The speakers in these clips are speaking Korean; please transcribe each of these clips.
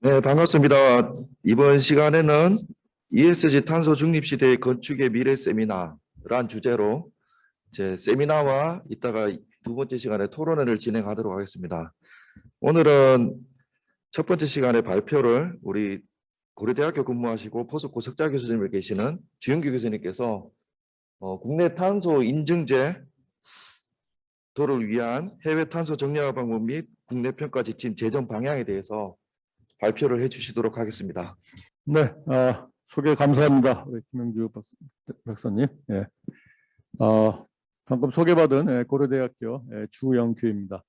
네, 반갑습니다. 이번 시간에는 ESG 탄소 중립 시대의 건축의 미래 세미나란 주제로 제 세미나와 이따가 두 번째 시간에 토론회를 진행하도록 하겠습니다. 오늘은 첫 번째 시간에 발표를 우리 고려대학교 근무하시고 포스코 석좌 교수님을 계시는 주영규 교수님께서 국내 탄소 인증제 도를 위한 해외 탄소 정량화 방법 및 국내 평가 지침 제정 방향에 대해서 발표를 해주시도록 하겠습니다. 네, 소개 감사합니다. 우리 김영주 박사님. 예. 방금 소개받은 고려대학교 주영규입니다.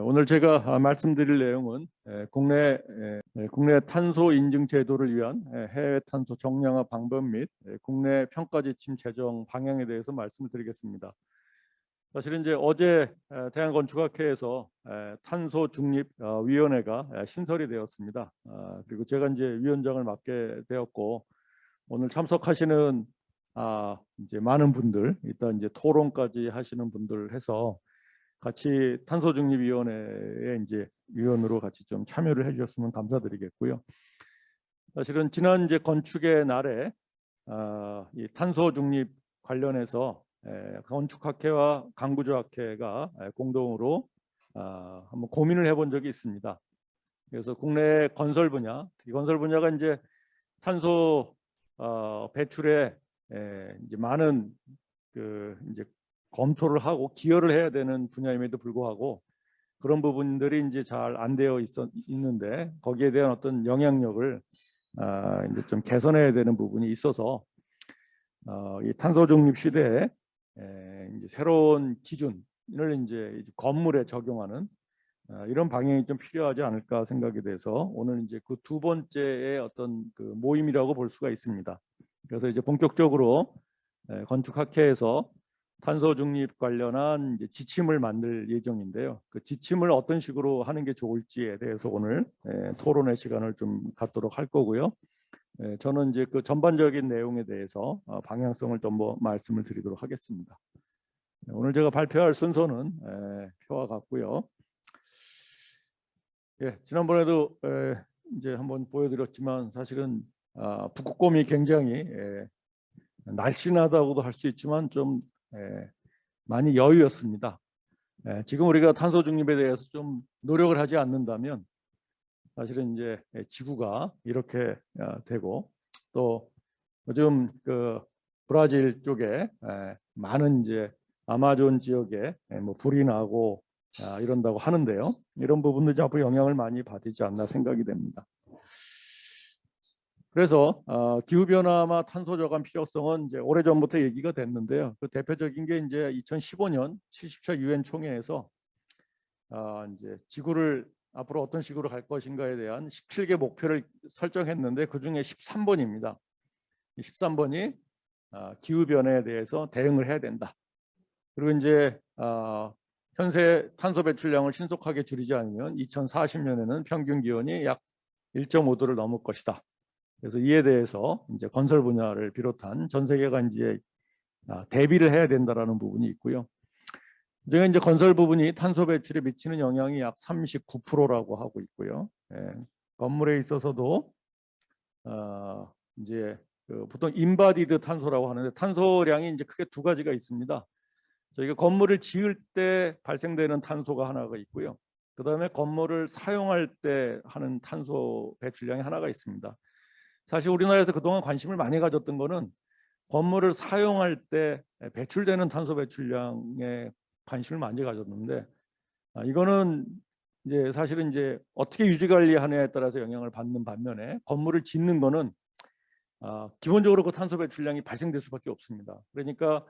오늘 제가 말씀드릴 내용은 국내 탄소 인증 제도를 위한 해외 탄소 정량화 방법 및 국내 평가 지침 제정 방향에 대해서 말씀을 드리겠습니다. 사실은 이제 어제 대한건축학회에서 탄소 중립 위원회가 신설이 되었습니다. 그리고 제가 이제 위원장을 맡게 되었고 오늘 참석하시는 이제 많은 분들, 일단 이제 토론까지 하시는 분들 해서 같이 탄소 중립 위원회에 이제 위원으로 같이 좀 참여를 해주셨으면 감사드리겠고요. 사실은 지난 이제 건축의 날에 이 탄소 중립 관련해서 건축학회와 강구조학회가 공동으로 한번 고민을 해본 적이 있습니다. 그래서 국내 건설 분야, 특히 건설 분야가 이제 탄소 배출에 이제 많은 이제 검토를 하고 기여를 해야 되는 분야임에도 불구하고 그런 부분들이 이제 잘 안 되어 있는데 거기에 대한 어떤 영향력을 이제 좀 개선해야 되는 부분이 있어서 이 탄소 중립 시대에 이제 새로운 기준을 이제 건물에 적용하는 이런 방향이 좀 필요하지 않을까 생각이 돼서 오늘 이제 그 두 번째의 어떤 그 모임이라고 볼 수가 있습니다. 그래서 이제 본격적으로 건축학회에서 탄소 중립 관련한 이제 지침을 만들 예정인데요. 그 지침을 어떤 식으로 하는 게 좋을지에 대해서 오늘 토론의 시간을 좀 갖도록 할 거고요. 저는 이제 그 전반적인 내용에 대해서 방향성을 좀 말씀을 드리도록 하겠습니다. 오늘 제가 발표할 순서는 표와 같고요. 지난번에도 이제 한번 보여드렸지만 사실은 북극곰이 굉장히 날씬하다고도 할 수 있지만 좀 많이 여유였습니다. 지금 우리가 탄소 중립에 대해서 좀 노력을 하지 않는다면 사실은 이제 지구가 이렇게 되고 또 요즘 그 브라질 쪽에 많은 이제 아마존 지역에 뭐 불이 나고 이런다고 하는데요. 이런 부분들이 앞으로 영향을 많이 받지 않나 생각이 됩니다. 그래서 기후 변화와 탄소 저감 필요성은 이제 오래전부터 얘기가 됐는데요. 그 대표적인 게 이제 2015년 70차 유엔 총회에서 이제 지구를 앞으로 어떤 식으로 갈 것인가에 대한 17개 목표를 설정했는데 그 중에 13번입니다. 13번이 기후 변화에 대해서 대응을 해야 된다. 그리고 이제 현재 탄소 배출량을 신속하게 줄이지 않으면 2040년에는 평균 기온이 약 1.5도를 넘을 것이다. 그래서 이에 대해서 이제 건설 분야를 비롯한 전 세계가 이제 대비를 해야 된다라는 부분이 있고요. 제가 이제 건설 부분이 탄소 배출에 미치는 영향이 약 39%라고 하고 있고요. 건물에 있어서도 이제 보통 인바디드 탄소라고 하는데 탄소량이 이제 크게 두 가지가 있습니다. 저희가 건물을 지을 때 발생되는 탄소가 하나가 있고요. 그다음에 건물을 사용할 때 하는 탄소 배출량이 하나가 있습니다. 사실 우리나라에서 그동안 관심을 많이 가졌던 거는 건물을 사용할 때 배출되는 탄소 배출량에 관심을 많이 가졌는데 이거는 이제 사실은 이제 어떻게 유지 관리하느냐에 따라서 영향을 받는 반면에 건물을 짓는 거는 기본적으로 그 탄소 배출량이 발생될 수밖에 없습니다. 그러니까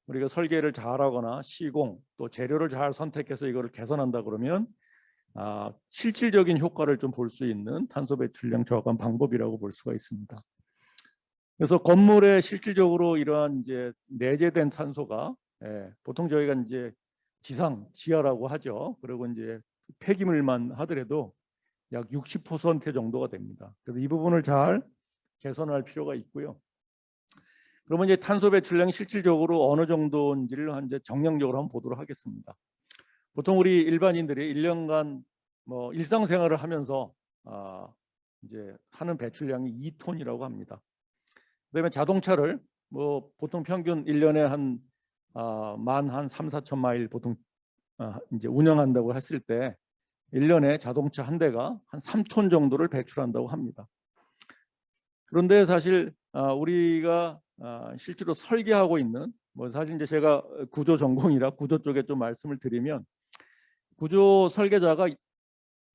우리가 설계를 잘하거나 시공 또 재료를 잘 선택해서 이거를 개선한다 그러면 실질적인 효과를 좀 볼 수 있는 탄소 배출량 저감 방법이라고 볼 수가 있습니다. 그래서 건물에 실질적으로 이러한 이제 내재된 탄소가 보통 저희가 이제 지하라고 하죠. 그리고 이제 폐기물만 하더라도 약 60% 정도가 됩니다. 그래서 이 부분을 잘 개선할 필요가 있고요. 그러면 이제 탄소 배출량이 실질적으로 어느 정도인지를 이제 정량적으로 한번 보도록 하겠습니다. 보통 우리 일반인들이 1년간 뭐 일상생활을 하면서 이제 하는 배출량이 2톤이라고 합니다. 그다음에 자동차를 뭐 보통 평균 1년에 한 3, 4천 마일 보통 이제 운영한다고 했을 때 1년에 자동차 한 대가 한 3톤 정도를 배출한다고 합니다. 그런데 사실 우리가 실제로 설계하고 있는 뭐 사실 이제 제가 구조 전공이라 구조 쪽에 좀 말씀을 드리면 구조 설계자가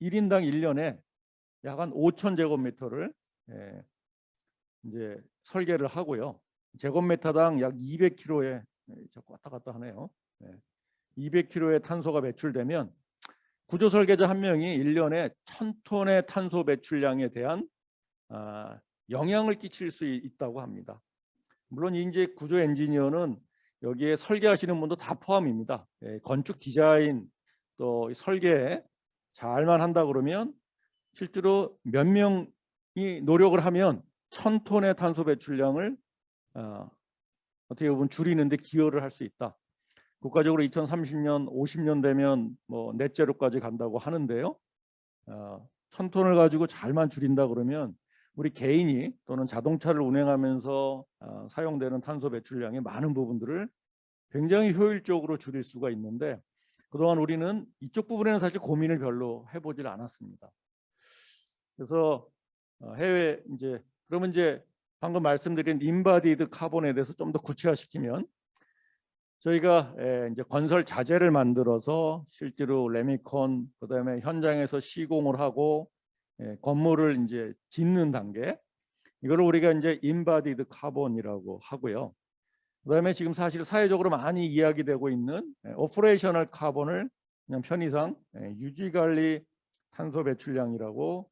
1인당 1년에 약 한 5천 제곱미터를 이제 설계를 하고요. 제곱미터당 약 200kg의 자꾸 왔다 갔다 하네요. 200kg의 탄소가 배출되면 구조 설계자 한 명이 1년에 1000톤의 탄소 배출량에 대한 영향을 끼칠 수 있다고 합니다. 물론 이제 구조 엔지니어는 여기에 설계하시는 분도 다 포함입니다. 건축 디자인 또 설계에 잘만 한다 그러면 실제로 몇 명이 노력을 하면 1000톤의 탄소 배출량을 어떻게 보면 줄이는데 기여를 할 수 있다. 국가적으로 2030년, 50년 되면 뭐 넷제로까지 간다고 하는데요. 1000톤을 가지고 잘만 줄인다 그러면 우리 개인이 또는 자동차를 운행하면서 사용되는 탄소 배출량의 많은 부분들을 굉장히 효율적으로 줄일 수가 있는데 그동안 우리는 이쪽 부분에는 사실 고민을 별로 해보질 않았습니다. 그래서 해외 그러면 이제 방금 말씀드린 인바디드 카본에 대해서 좀 더 구체화시키면 저희가 이제 건설 자재를 만들어서 실제로 레미콘 그다음에 현장에서 시공을 하고 건물을 이제 짓는 단계 이거를 우리가 이제 인바디드 카본이라고 하고요. 그다음에 지금 사실 사회적으로 많이 이야기되고 있는 오퍼레이셔널 카본을 그냥 편의상 유지관리 탄소 배출량이라고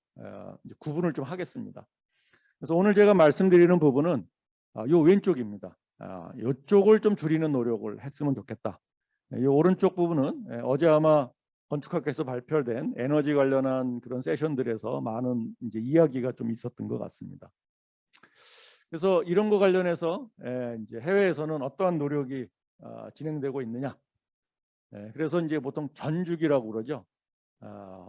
이제 구분을 좀 하겠습니다. 그래서 오늘 제가 말씀드리는 부분은 요 왼쪽입니다. 이쪽을 좀 줄이는 노력을 했으면 좋겠다. 이 오른쪽 부분은 어제 아마 건축학회에서 발표된 에너지 관련한 그런 세션들에서 많은 이제 이야기가 좀 있었던 것 같습니다. 그래서 이런 거 관련해서 이제 해외에서는 어떠한 노력이 진행되고 있느냐. 그래서 이제 보통 전주기라고 그러죠.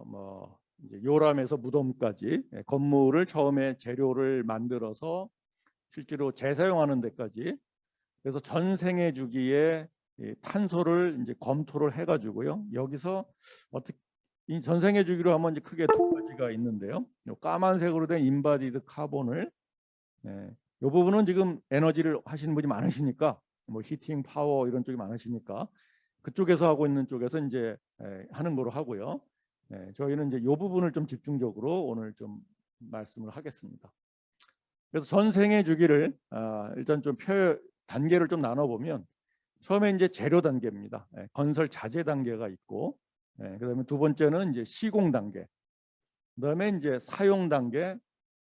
뭐 이제 요람에서 무덤까지 건물을 처음에 재료를 만들어서 실제로 재사용하는 데까지 그래서 전 생애 주기에 탄소를 이제 검토를 해가지고요. 여기서 어떻게 이 전 생애 주기로 하면 이제 크게 두 가지가 있는데요. 요 까만색으로 된 인바디드 카본을 이 부분은 지금 에너지를 하시는 분이 많으시니까 뭐 히팅 파워 이런 쪽이 많으시니까 그쪽에서 하고 있는 쪽에서 이제 하는 거로 하고요. 저희는 이제 이 부분을 좀 집중적으로 오늘 좀 말씀을 하겠습니다. 그래서 전 생애 주기를 일단 좀 단계를 좀 나눠보면 처음에 이제 재료 단계입니다. 건설 자재 단계가 있고, 그다음에 두 번째는 이제 시공 단계, 그다음에 이제 사용 단계,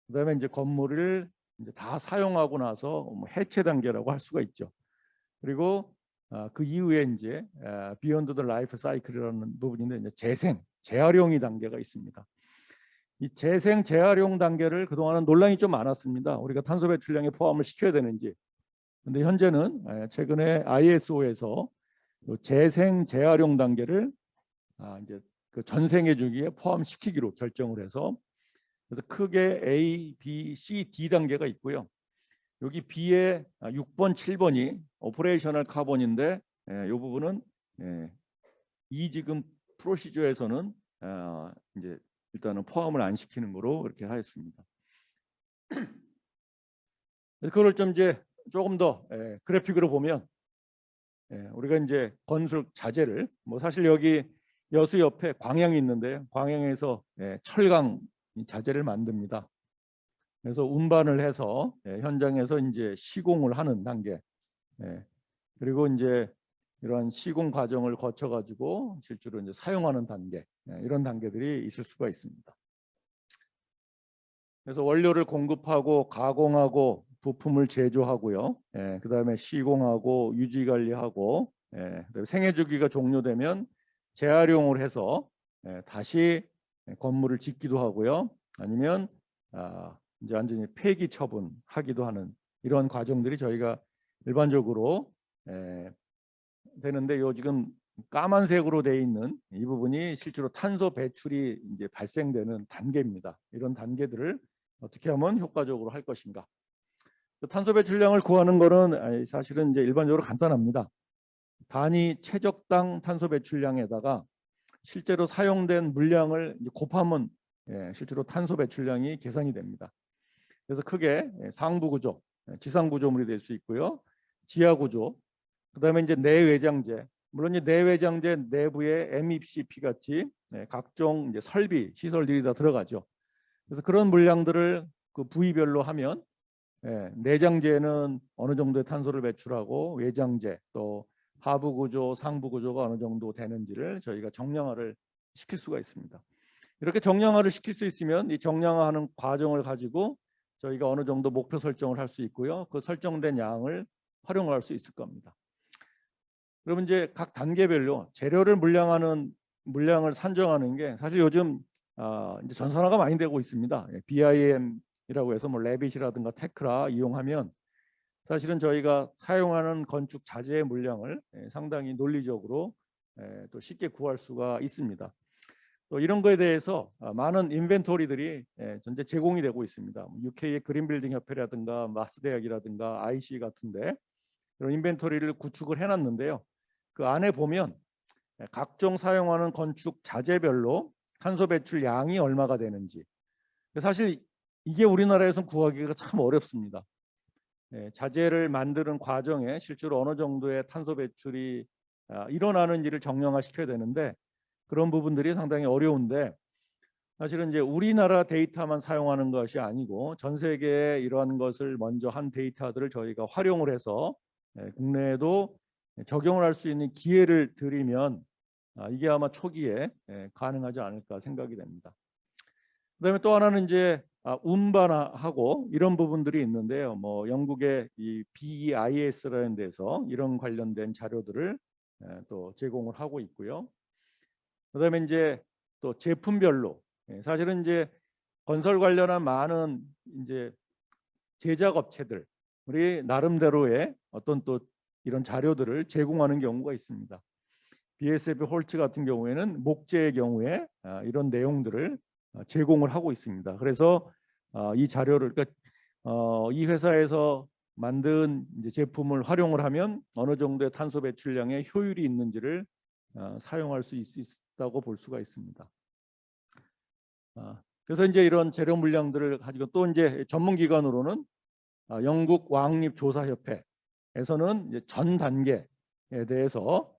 그다음에 이제 건물을 이제 다 사용하고 나서 뭐 해체 단계라고 할 수가 있죠. 그리고 그 이후에 이제 비욘드 더 라이프 사이클이라는 부분인데 이제 재활용이 단계가 있습니다. 이 재활용 단계를 그동안은 논란이 좀 많았습니다. 우리가 탄소 배출량에 포함을 시켜야 되는지. 근데 현재는 최근에 ISO에서 재활용 단계를 이제 그 전생애 주기에 포함시키기로 결정을 해서 그래서 크게 A, B, C, D 단계가 있고요. 여기 B의 6번, 7번이 오퍼레이셔널 카본인데 이 부분은 이 지금 프로시저에서는 이제 일단은 포함을 안 시키는 거로 이렇게 하였습니다. 그거를 좀 이제 조금 더 그래픽으로 보면 우리가 이제 건설 자재를 뭐 사실 여기 여수 옆에 광양이 있는데 광양에서 철강 자재를 만듭니다. 그래서 운반을 해서 현장에서 이제 시공을 하는 단계 그리고 이제 이러한 시공 과정을 거쳐 가지고 실제로 이제 사용하는 단계 이런 단계들이 있을 수가 있습니다. 그래서 원료를 공급하고 가공하고 부품을 제조하고요. 그다음에 시공하고 유지 관리하고 그다음에 생애 주기가 종료되면 재활용을 해서 다시 건물을 짓기도 하고요. 아니면 이제 완전히 폐기 처분하기도 하는 이런 과정들이 저희가 일반적으로 되는데 요 지금 까만색으로 되어 있는 이 부분이 실제로 탄소 배출이 이제 발생되는 단계입니다. 이런 단계들을 어떻게 하면 효과적으로 할 것인가. 탄소 배출량을 구하는 거는 사실은 이제 일반적으로 간단합니다. 단위 최적당 탄소 배출량에다가 실제로 사용된 물량을 이제 곱하면 실제로 탄소 배출량이 계산이 됩니다. 그래서 크게 상부 구조, 지상 구조물이 될 수 있고요. 지하 구조, 그다음에 이제 내외장재, 물론 이제 내외장재 내부에 MEPCP 같이 각종 이제 설비 시설들이 다 들어가죠. 그래서 그런 물량들을 그 부위별로 하면 내장재는 어느 정도의 탄소를 배출하고 외장재 또 하부 구조, 상부 구조가 어느 정도 되는지를 저희가 정량화를 시킬 수가 있습니다. 이렇게 정량화를 시킬 수 있으면 이 정량화하는 과정을 가지고 저희가 어느 정도 목표 설정을 할 수 있고요. 그 설정된 양을 활용할 수 있을 겁니다. 그러면 이제 각 단계별로 재료를 물량을 산정하는 게 사실 요즘 이제 전산화가 많이 되고 있습니다. BIM이라고 해서 뭐 레빗이라든가 테크라 이용하면 사실은 저희가 사용하는 건축 자재의 물량을 상당히 논리적으로 또 쉽게 구할 수가 있습니다. 또 이런 거에 대해서 많은 인벤토리들이 현재 제공이 되고 있습니다. UK의 그린빌딩 협회라든가 마스대학이라든가 IC 같은데 이런 인벤토리를 구축을 해놨는데요. 그 안에 보면 각종 사용하는 건축 자재별로 탄소 배출 양이 얼마가 되는지, 사실 이게 우리나라에서는 구하기가 참 어렵습니다. 자재를 만드는 과정에 실제로 어느 정도의 탄소 배출이 일어나는지를 정량화시켜야 되는데 그런 부분들이 상당히 어려운데, 사실은 이제 우리나라 데이터만 사용하는 것이 아니고 전 세계에 이러한 것을 먼저 한 데이터들을 저희가 활용을 해서 국내에도 적용을 할 수 있는 기회를 드리면 이게 아마 초기에 가능하지 않을까 생각이 됩니다. 그다음에 또 하나는 이제 운반하고 이런 부분들이 있는데요. 뭐 영국의 이 BEIS라는 데서 이런 관련된 자료들을 또 제공을 하고 있고요. 그다음에 이제 또 제품별로 사실은 이제 건설 관련한 많은 이제 제작 업체들 우리 나름대로의 어떤 또 이런 자료들을 제공하는 경우가 있습니다. BSF 홀츠 같은 경우에는 목재의 경우에 이런 내용들을 제공을 하고 있습니다. 그래서 이 자료를 그러니까 이 회사에서 만든 이제 제품을 활용을 하면 어느 정도의 탄소 배출량에 효율이 있는지를 사용할 수 있다고 볼 수가 있습니다. 그래서 이제 이런 재료 물량들을 가지고 또 이제 전문 기관으로는 영국 왕립조사협회에서는 이제 전 단계에 대해서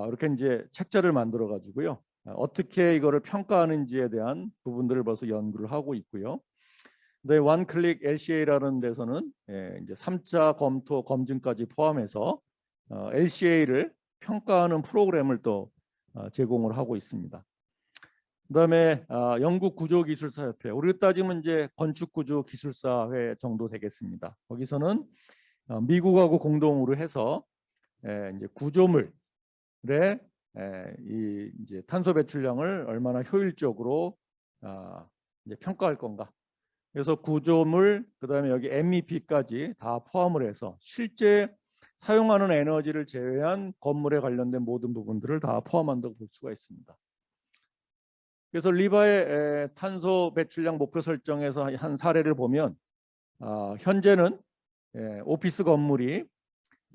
이렇게 이제 책자를 만들어 가지고요. 어떻게 이거를 평가하는지에 대한 부분들을 벌써 연구를 하고 있고요. 네, 원클릭 LCA라는 데서는 이제 3차 검토 검증까지 포함해서 LCA를 평가하는 프로그램을 또 제공을 하고 있습니다. 그다음에 영국 구조기술사협회, 우리로 따지면 이제 건축구조기술사회 정도 되겠습니다. 거기서는 미국하고 공동으로 해서 이제 구조물의 이 이제 탄소 배출량을 얼마나 효율적으로 이제 평가할 건가. 그래서 구조물, 그다음에 여기 MEP까지 다 포함을 해서 실제 사용하는 에너지를 제외한 건물에 관련된 모든 부분들을 다 포함한다고 볼 수가 있습니다. 그래서 리바의 탄소 배출량 목표 설정에서 한 사례를 보면 현재는 오피스 건물이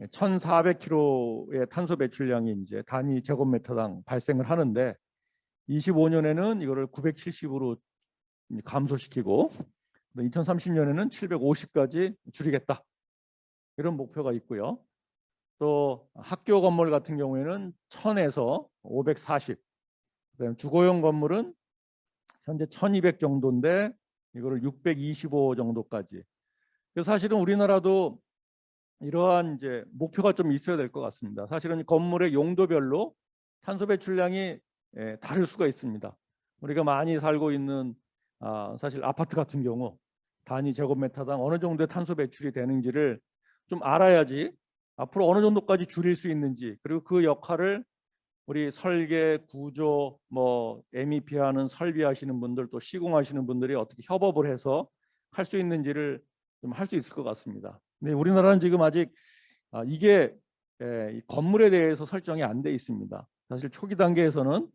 1,400kg의 탄소 배출량이 이제 단위 제곱미터당 발생을 하는데 25년에는 이거를 970으로 감소시키고 2030년에는 750까지 줄이겠다. 이런 목표가 있고요. 또 학교 건물 같은 경우에는 1000에서 540. 그다음에 주거용 건물은 현재 1200 정도인데 이거를 625 정도까지. 그래서 사실은 우리나라도 이러한 이제 목표가 좀 있어야 될 것 같습니다. 사실은 건물의 용도별로 탄소 배출량이 다를 수가 있습니다. 우리가 많이 살고 있는 사실 아파트 같은 경우 단위 제곱미터당 어느 정도의 탄소 배출이 되는지를 좀 알아야지 앞으로 어느 정도까지 줄일 수 있는지, 그리고 그 역할을 우리 설계, 구조, 뭐 MEP 하는 설비하시는 분들 또 시공하시는 분들이 어떻게 협업을 해서 할 수 있는지를 좀 할 수 있을 것 같습니다. 근데 우리나라는 지금 아직 이게 건물에 대해서 설정이 안 돼 있습니다. 사실 초기 단계에서는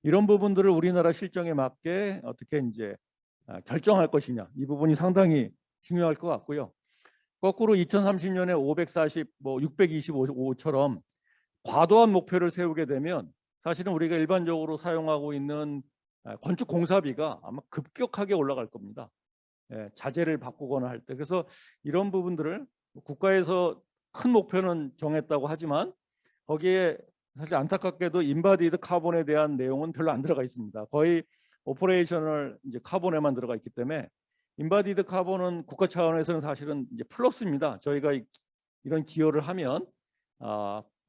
이런 부분들을 우리나라 실정에 맞게 어떻게 이제 결정할 것이냐, 이 부분이 상당히 중요할 것 같고요. 거꾸로 2030년에 540, 625처럼 과도한 목표를 세우게 되면 사실은 우리가 일반적으로 사용하고 있는 건축 공사비가 아마 급격하게 올라갈 겁니다. 자재를 바꾸거나 할 때. 그래서 이런 부분들을 국가에서 큰 목표는 정했다고 하지만 거기에 사실 안타깝게도 인바디드 카본에 대한 내용은 별로 안 들어가 있습니다. 거의 오퍼레이셔널 이제 카본에만 들어가 있기 때문에 인바디드 카본은 국가 차원에서는 사실은 이제 플러스입니다. 저희가 이런 기여를 하면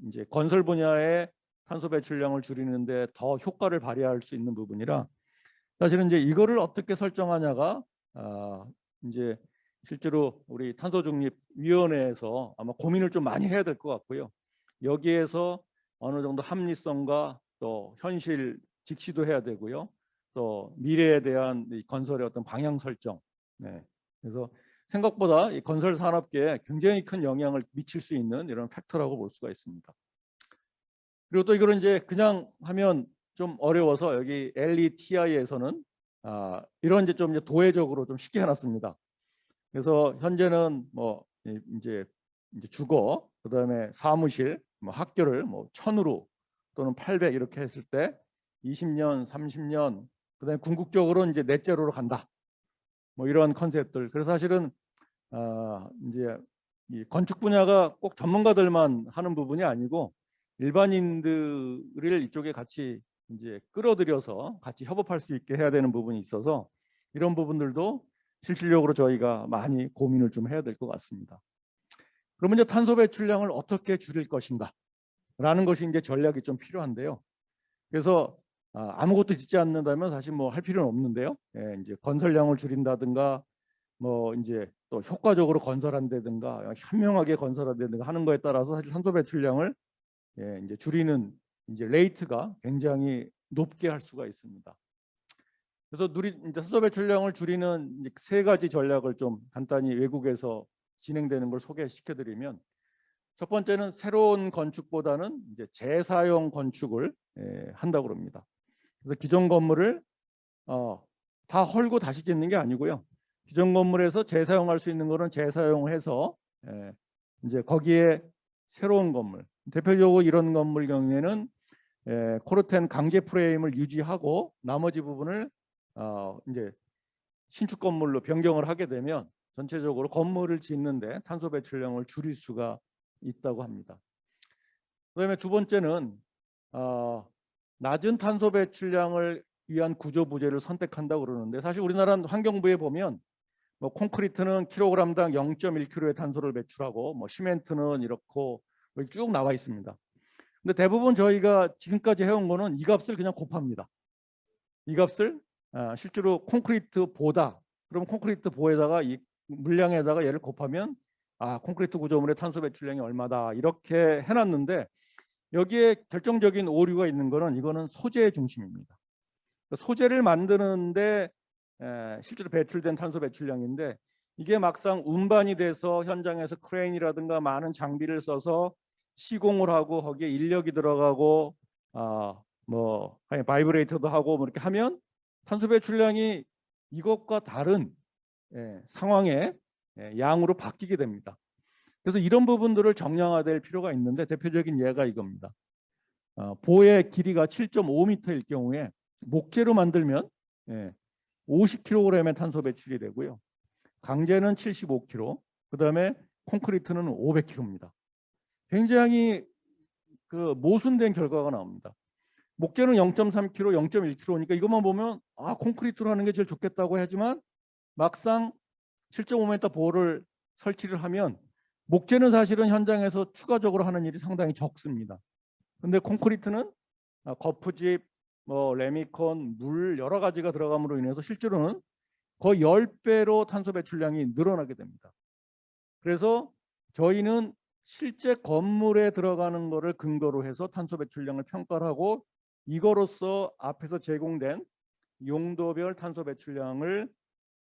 이제 건설 분야의 탄소 배출량을 줄이는데 더 효과를 발휘할 수 있는 부분이라 사실은 이제 이거를 어떻게 설정하냐가 이제 실제로 우리 탄소중립위원회에서 아마 고민을 좀 많이 해야 될 것 같고요. 여기에서 어느 정도 합리성과 또 현실 직시도 해야 되고요. 또 미래에 대한 이 건설의 어떤 방향 설정. 네. 그래서 생각보다 이 건설 산업계에 굉장히 큰 영향을 미칠 수 있는 이런 팩터라고 볼 수가 있습니다. 그리고 또 이거를 이제 그냥 하면 좀 어려워서 여기 LETI에서는 이런 이제 좀 도회적으로 좀 쉽게 해놨습니다. 그래서 현재는 뭐 이제 주거, 그다음에 사무실, 뭐 학교를 뭐 1000으로 또는 800 이렇게 했을 때 20년, 30년, 그다음에 궁극적으로 이제 넷제로로 간다. 뭐 이런 컨셉들. 그래서 사실은 이제 이 건축 분야가 꼭 전문가들만 하는 부분이 아니고 일반인들을 이쪽에 같이 이제 끌어들여서 같이 협업할 수 있게 해야 되는 부분이 있어서 이런 부분들도 실질적으로 저희가 많이 고민을 좀 해야 될 것 같습니다. 그러면 이제 탄소 배출량을 어떻게 줄일 것인가 라는 것이 이제 전략이 좀 필요한데요. 그래서 아무것도 짓지 않는다면 사실 뭐 할 필요는 없는데요. 이제 건설량을 줄인다든가 뭐 이제 또 효과적으로 건설한다든가 현명하게 건설한다든가 하는 거에 따라서 사실 탄소 배출량을 이제 줄이는 이제 레이트가 굉장히 높게 할 수가 있습니다. 그래서 이제 탄소 배출량을 줄이는 이제 세 가지 전략을 좀 간단히 외국에서 진행되는 걸 소개시켜드리면, 첫 번째는 새로운 건축보다는 이제 재사용 건축을 한다고 합니다. 그래서 기존 건물을 다 헐고 다시 짓는 게 아니고요. 기존 건물에서 재사용할 수 있는 거는 재사용해서 이제 거기에 새로운 건물, 대표적으로 이런 건물 경우에는 코르텐 강제 프레임을 유지하고 나머지 부분을 이제 신축 건물로 변경을 하게 되면 전체적으로 건물을 짓는데 탄소 배출량을 줄일 수가 있다고 합니다. 그다음에 두 번째는 낮은 탄소 배출량을 위한 구조 부재를 선택한다고 그러는데, 사실 우리나라 환경부에 보면 뭐 콘크리트는 킬로그램당 0.1kg의 탄소를 배출하고 뭐 시멘트는 이렇고 뭐 쭉 나와 있습니다. 근데 대부분 저희가 지금까지 해온 거는 이 값을 그냥 곱합니다. 이 값을 실제로 콘크리트보다, 그럼 콘크리트 보에다가 이 물량에다가 얘를 곱하면 콘크리트 구조물의 탄소 배출량이 얼마다 이렇게 해놨는데, 여기에 결정적인 오류가 있는 거는 이거는 소재 중심입니다. 소재를 만드는데 실제로 배출된 탄소 배출량인데, 이게 막상 운반이 돼서 현장에서 크레인이라든가 많은 장비를 써서 시공을 하고 거기에 인력이 들어가고 뭐 바이브레이터도 하고 뭐 이렇게 하면 탄소 배출량이 이것과 다른 상황의 양으로 바뀌게 됩니다. 그래서 이런 부분들을 정량화될 필요가 있는데, 대표적인 예가 이겁니다. 보의 길이가 7.5m일 경우에 목재로 만들면 50kg의 탄소 배출이 되고요. 강재는 75kg, 그다음에 콘크리트는 500kg입니다. 굉장히 그 모순된 결과가 나옵니다. 목재는 0.3kg, 0.1kg니까 이것만 보면 콘크리트로 하는 게 제일 좋겠다고 하지만 막상 7.5m 보를 설치를 하면 목재는 사실은 현장에서 추가적으로 하는 일이 상당히 적습니다. 근데 콘크리트는 거푸집, 뭐 레미콘, 물 여러 가지가 들어감으로 인해서 실제로는 거의 10배로 탄소 배출량이 늘어나게 됩니다. 그래서 저희는 실제 건물에 들어가는 거를 근거로 해서 탄소 배출량을 평가를 하고 이거로서 앞에서 제공된 용도별 탄소 배출량을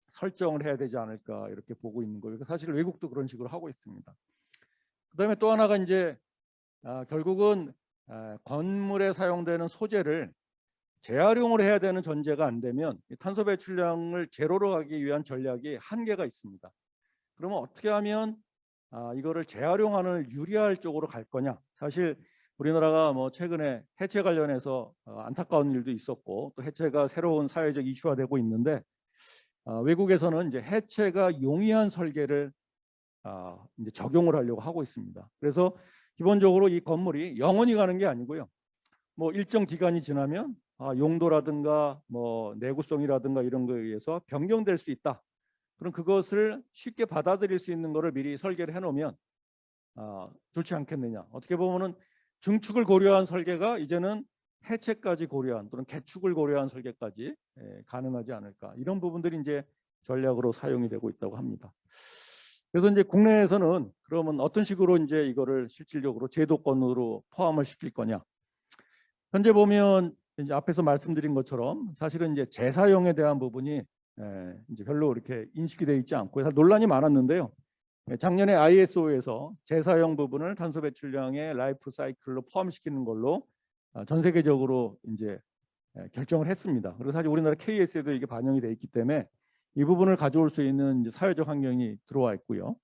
설정을 해야 되지 않을까 이렇게 보고 있는 거예요. 사실 외국도 그런 식으로 하고 있습니다. 그다음에 또 하나가 이제 결국은 건물에 사용되는 소재를 재활용을 해야 되는 전제가 안 되면 이 탄소 배출량을 제로로 가기 위한 전략이 한계가 있습니다. 그러면 어떻게 하면 이거를 재활용하는 유리할 쪽으로 갈 거냐? 사실 우리나라가 뭐 최근에 해체 관련해서 안타까운 일도 있었고 또 해체가 새로운 사회적 이슈화되고 있는데 외국에서는 이제 해체가 용이한 설계를 이제 적용을 하려고 하고 있습니다. 그래서 기본적으로 이 건물이 영원히 가는 게 아니고요. 뭐 일정 기간이 지나면 용도라든가 뭐 내구성이라든가 이런 거에 의해서 변경될 수 있다. 그럼 그것을 쉽게 받아들일 수 있는 거를 미리 설계를 해놓으면 좋지 않겠느냐. 어떻게 보면은 증축을 고려한 설계가 이제는 해체까지 고려한 또는 개축을 고려한 설계까지 가능하지 않을까. 이런 부분들이 이제 전략으로 사용이 되고 있다고 합니다. 그래서 이제 국내에서는 그러면 어떤 식으로 이제 이거를 실질적으로 제도권으로 포함을 시킬 거냐. 현재 보면 이제 앞에서 말씀드린 것처럼 사실은 이제 재사용에 대한 부분이 이제 별로 이렇게 인식이 되어 있지 않고 논란이 많았는데요. 작년에 ISO에서 재사용 부분을 탄소 배출량의 라이프 사이클로 포함시키는 걸로 전 세계적으로 이제 결정을 했습니다. 그리고 사실 우리나라 KS에도 이게 반영이 돼 있기 때문에 이 부분을 가져올 수 있는 이제 사회적 환경이 들어와 있고요.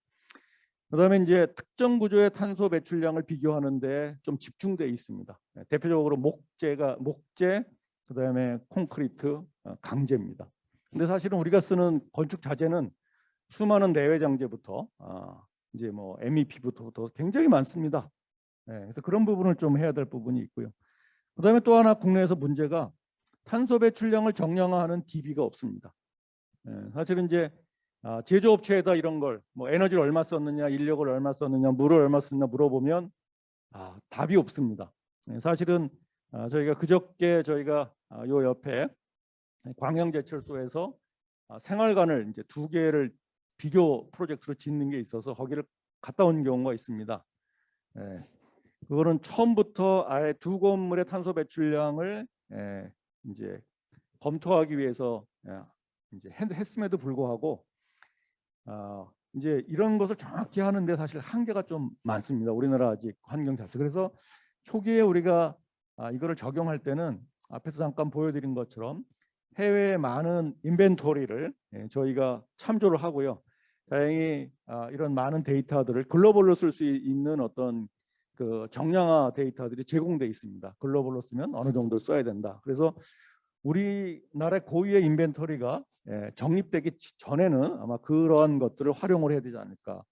그다음에 이제 특정 구조의 탄소 배출량을 비교하는데 좀 집중돼 있습니다. 대표적으로 목재, 그다음에 콘크리트, 강재입니다. 근데 사실은 우리가 쓰는 건축 자재는 수많은 내외 장재부터 이제 뭐 MEP부터 굉장히 많습니다. 그래서 그런 부분을 좀 해야 될 부분이 있고요. 그다음에 또 하나 국내에서 문제가 탄소 배출량을 정량화하는 DB가 없습니다. 사실은 이제 제조업체에다 이런 걸 뭐 에너지를 얼마 썼느냐, 인력을 얼마 썼느냐, 물을 얼마 썼느냐 물어보면 답이 없습니다. 사실은 저희가 그저께 저희가 요 옆에 광양제철소에서 생활관을 이제 2개를 비교 프로젝트로 짓는 게 있어서 거기를 갔다 온 경우가 있습니다. 그거는 처음부터 아예 두 건물의 탄소 배출량을 이제 검토하기 위해서 이제 했음에도 불구하고 이제 이런 것을 정확히 하는데 사실 한계가 좀 많습니다. 우리나라 아직 환경 자체. 그래서 초기에 우리가 이거를 적용할 때는 앞에서 잠깐 보여드린 것처럼 해외의 많은 인벤토리를 저희가 참조를 하고요. 다행히 이런 많은 데이터들을 글로벌로 쓸 수 있는 어떤 그 정량화 데이터들이 제공돼 있습니다. 글로벌로 쓰면 어느 정도 써야 된다. 그래서 우리나라의 고유의 인벤토리가 정립되기 전에는 아마 그런 것들을 활용을 해야 되지 않을까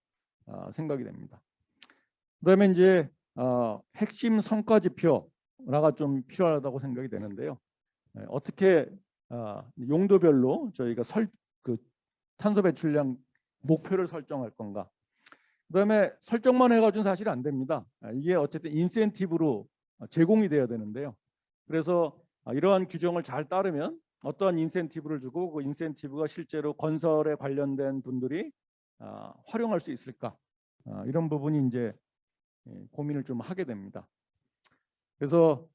생각이 됩니다. 그다음에 이제 핵심 성과 지표가 좀 필요하다고 생각이 되는데요. 어떻게 용도별로 저희가 그 탄소 배출량 목표를 설정할 건가? 그다음에 설정만 해가지고는 사실 안 됩니다. 이게 어쨌든 인센티브로 제공이 돼야 되는데요. 그래서 이러한 규정을 잘 따르면 어떠한 인센티브를 주고 그 인센티브가 실제로 건설에 관련된 분들이 활용할 수 있을까? 이런 부분이 이제 고민을 좀 하게 됩니다. 그래서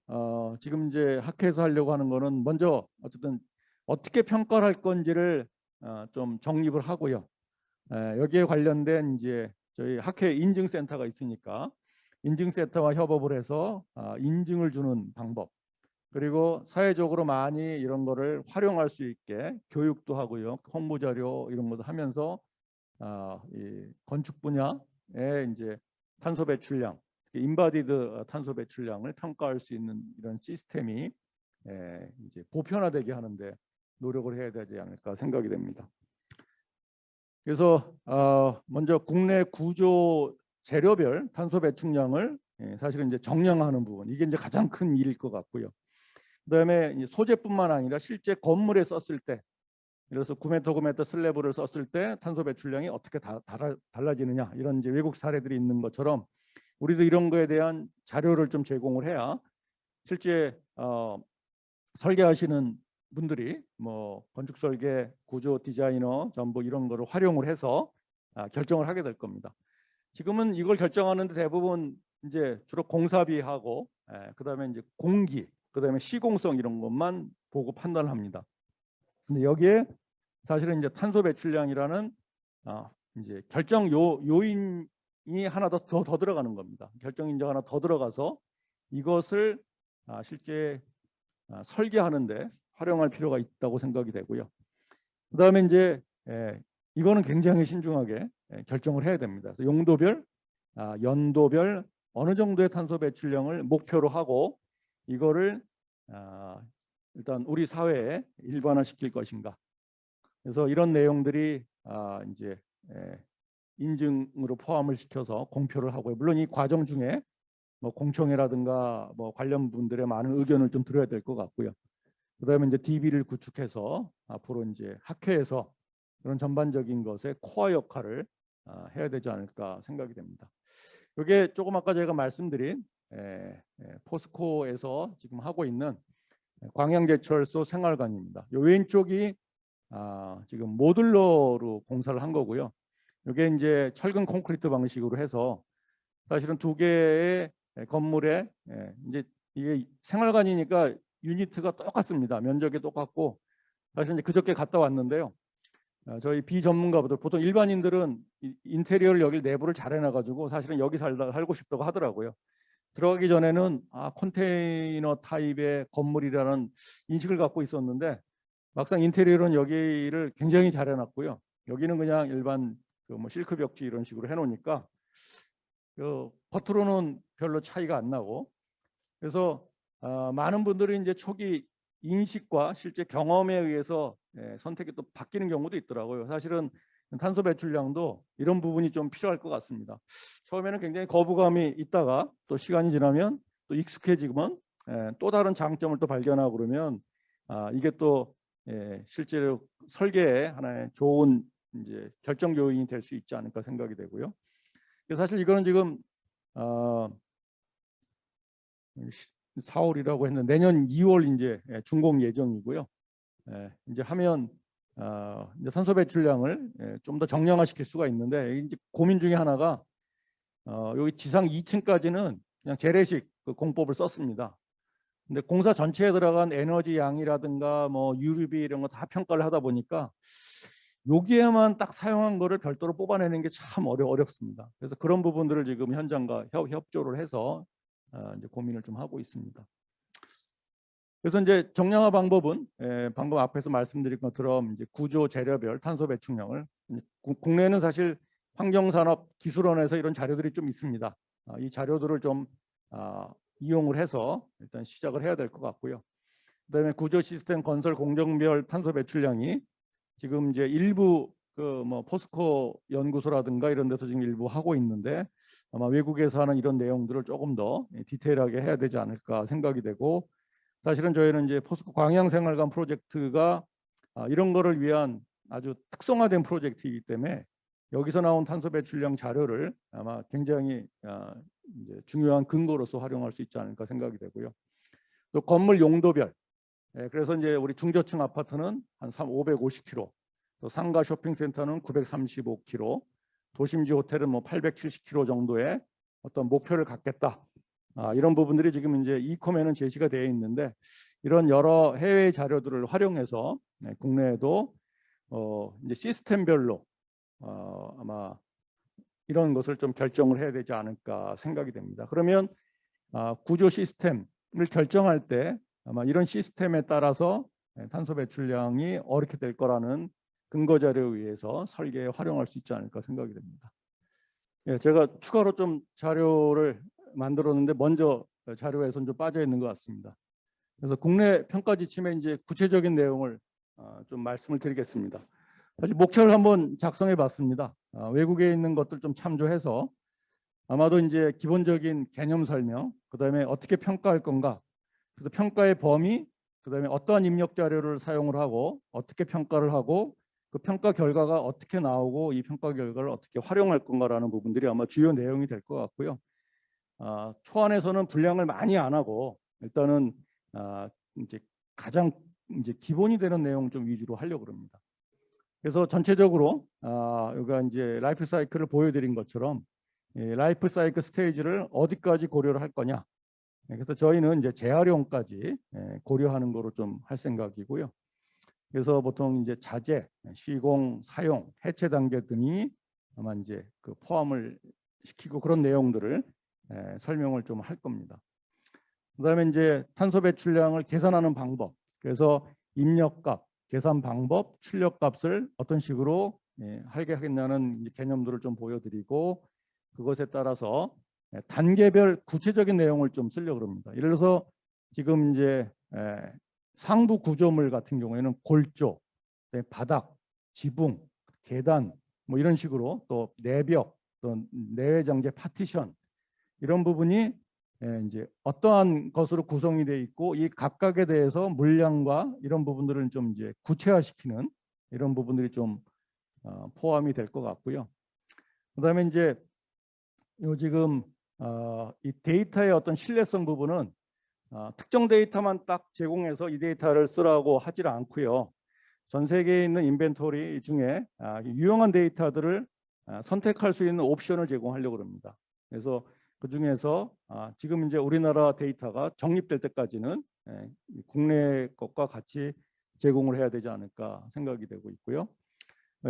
지금 이제 학회에서 하려고 하는 거는 먼저 어쨌든 어떻게 평가를 할 건지를 좀 정립을 하고요. 여기에 관련된 이제 저희 학회 인증센터가 있으니까 인증센터와 협업을 해서 인증을 주는 방법, 그리고 사회적으로 많이 이런 거를 활용할 수 있게 교육도 하고요, 홍보 자료 이런 것도 하면서 이 건축 분야의 이제 탄소 배출량, 인바디드 탄소 배출량을 평가할 수 있는 이런 시스템이 이제 보편화되게 하는데 노력을 해야 되지 않을까 생각이 됩니다. 그래서 먼저 국내 구조 재료별 탄소 배출량을 사실은 이제 정량하는 부분, 이게 이제 가장 큰 일일 것 같고요. 그다음에 소재뿐만 아니라 실제 건물에 썼을 때, 그래서 9m 슬래브를 썼을 때 탄소 배출량이 어떻게 달라지느냐, 이런 이제 외국 사례들이 있는 것처럼 우리도 이런 거에 대한 자료를 좀 제공을 해야 실제 설계하시는 분들이 뭐 건축 설계, 구조 디자이너 전부 이런 거를 활용을 해서 결정을 하게 될 겁니다. 지금은 이걸 결정하는데 대부분 이제 주로 공사비하고 그다음에 이제 공기, 그다음에 시공성 이런 것만 보고 판단합니다. 근데 여기에 사실은 이제 탄소 배출량이라는 이제 결정 요인이 하나 더 들어가는 겁니다. 결정 인자가 하나 더 들어가서 이것을 실제 설계하는데 활용할 필요가 있다고 생각이 되고요. 그다음에 이제 이거는 굉장히 신중하게 결정을 해야 됩니다. 그래서 용도별, 연도별 어느 정도의 탄소 배출량을 목표로 하고 이거를 일단 우리 사회에 일반화시킬 것인가. 그래서 이런 내용들이 이제 인증으로 포함을 시켜서 공표를 하고요. 물론 이 과정 중에 뭐 공청회라든가 뭐 관련 분들의 많은 의견을 좀 들어야 될 것 같고요. 그다음에 이제 DB를 구축해서 앞으로 이제 학회에서 그런 전반적인 것의 코어 역할을 해야 되지 않을까 생각이 됩니다. 이게 조금 아까 제가 말씀드린 포스코에서 지금 하고 있는 광양제철소 생활관입니다. 이 왼쪽이 지금 모듈러로 공사를 한 거고요. 이게 이제 철근 콘크리트 방식으로 해서 사실은 두 개의 건물에 이제 이게 생활관이니까 유니트가 똑같습니다. 면적이 똑같고 사실 이제 그저께 갔다 왔는데요. 저희 비전문가분들 보통 일반인들은 인테리어를 여기 내부를 잘 해놔가지고 사실은 여기 살고 싶다고 하더라고요. 들어가기 전에는 컨테이너 타입의 건물이라는 인식을 갖고 있었는데 막상 인테리어는 여기를 굉장히 잘 해놨고요. 여기는 그냥 일반 뭐 실크 벽지 이런 식으로 해놓으니까 겉으로는 별로 차이가 안 나고 그래서 많은 분들이 이제 초기 인식과 실제 경험에 의해서 선택이 또 바뀌는 경우도 있더라고요. 사실은 탄소 배출량도 이런 부분이 좀 필요할 것 같습니다. 처음에는 굉장히 거부감이 있다가 또 시간이 지나면 또 익숙해지면 또 다른 장점을 또 발견하고 그러면 이게 또 실제로 설계의 하나의 좋은 이제 결정 요인이 될 수 있지 않을까 생각이 되고요. 사실 이거는 지금 4월이라고 했는데 내년 2월 이제 준공 예정이고요. 이제 하면 이제 탄소 배출량을 좀 더 정량화시킬 수가 있는데 이제 고민 중에 하나가 여기 지상 2층까지는 그냥 재래식 그 공법을 썼습니다. 근데 공사 전체에 들어간 에너지 양이라든가 뭐 유류비 이런 거 다 평가를 하다 보니까 여기에만 딱 사용한 거를 별도로 뽑아내는 게 참 어렵습니다. 그래서 그런 부분들을 지금 현장과 협조를 해서 이제 고민을 좀 하고 있습니다. 그래서 이제 정량화 방법은 방금 앞에서 말씀드린 것처럼 이제 구조 재료별 탄소 배출량을 국내에는 사실 환경산업기술원에서 이런 자료들이 좀 있습니다. 이 자료들을 좀 이용을 해서 일단 시작을 해야 될 것 같고요. 그다음에 구조 시스템 건설 공정별 탄소 배출량이 지금 이제 일부 그 뭐 포스코 연구소라든가 이런 데서 지금 일부 하고 있는데 아마 외국에서 하는 이런 내용들을 조금 더 디테일하게 해야 되지 않을까 생각이 되고 사실은 저희는 이제 포스코 광양생활관 프로젝트가 이런 거를 위한 아주 특성화된 프로젝트이기 때문에 여기서 나온 탄소 배출량 자료를 아마 굉장히 이제 중요한 근거로서 활용할 수 있지 않을까 생각이 되고요. 또 건물 용도별 그래서 이제 우리 중저층 아파트는 한 550km, 또 상가 쇼핑센터는 935km, 도심지 호텔은 뭐 870km 정도의 어떤 목표를 갖겠다. 이런 부분들이 지금 이제 이콤에는 제시가 되어 있는데 이런 여러 해외 자료들을 활용해서 국내에도 이제 시스템별로 아마 이런 것을 좀 결정을 해야 되지 않을까 생각이 됩니다. 그러면 구조 시스템을 결정할 때 아마 이런 시스템에 따라서 탄소 배출량이 어떻게 될 거라는 근거 자료에 의해서 설계에 활용할 수 있지 않을까 생각이 됩니다. 제가 추가로 좀 자료를 만들었는데 먼저 자료에선 좀 빠져 있는 것 같습니다. 그래서 국내 평가 지침의 이제 구체적인 내용을 좀 말씀을 드리겠습니다. 사실 목차를 한번 작성해 봤습니다. 외국에 있는 것들 좀 참조해서 아마도 이제 기본적인 개념 설명, 그다음에 어떻게 평가할 건가, 그래서 평가의 범위, 그다음에 어떠한 입력 자료를 사용을 하고 어떻게 평가를 하고 그 평가 결과가 어떻게 나오고 이 평가 결과를 어떻게 활용할 건가라는 부분들이 아마 주요 내용이 될 것 같고요. 초안에서는 분량을 많이 안 하고 일단은 이제 가장 이제 기본이 되는 내용 좀 위주로 하려고 합니다. 그래서 전체적으로 여기가 이제 라이프 사이클을 보여드린 것처럼 라이프 사이클 스테이지를 어디까지 고려를 할 거냐. 그래서 저희는 이제 재활용까지 고려하는 거로 좀 할 생각이고요. 그래서 보통 이제 자재, 시공, 사용, 해체 단계 등이 아마 이제 그 포함을 시키고 그런 내용들을 설명을 좀 할 겁니다. 그다음에 이제 탄소 배출량을 계산하는 방법. 그래서 입력값, 계산 방법, 출력값을 어떤 식으로 하게 하겠냐는 개념들을 좀 보여드리고 그것에 따라서 단계별 구체적인 내용을 좀 쓰려고 합니다. 예를 들어서 지금 이제 상부 구조물 같은 경우에는 골조, 바닥, 지붕, 계단 뭐 이런 식으로 또 내벽, 또 내외 장재 파티션 이런 부분이 이제 어떠한 것으로 구성이 되어 있고 이 각각에 대해서 물량과 이런 부분들을 좀 이제 구체화시키는 이런 부분들이 좀 포함이 될 것 같고요. 그다음에 이제 요 지금 이 데이터의 어떤 신뢰성 부분은 특정 데이터만 딱 제공해서 이 데이터를 쓰라고 하질 않고요. 전 세계에 있는 인벤토리 중에 유용한 데이터들을 선택할 수 있는 옵션을 제공하려고 합니다. 그래서 그 중에서 지금 이제 우리나라 데이터가 정립될 때까지는 국내 것과 같이 제공을 해야 되지 않을까 생각이 되고 있고요.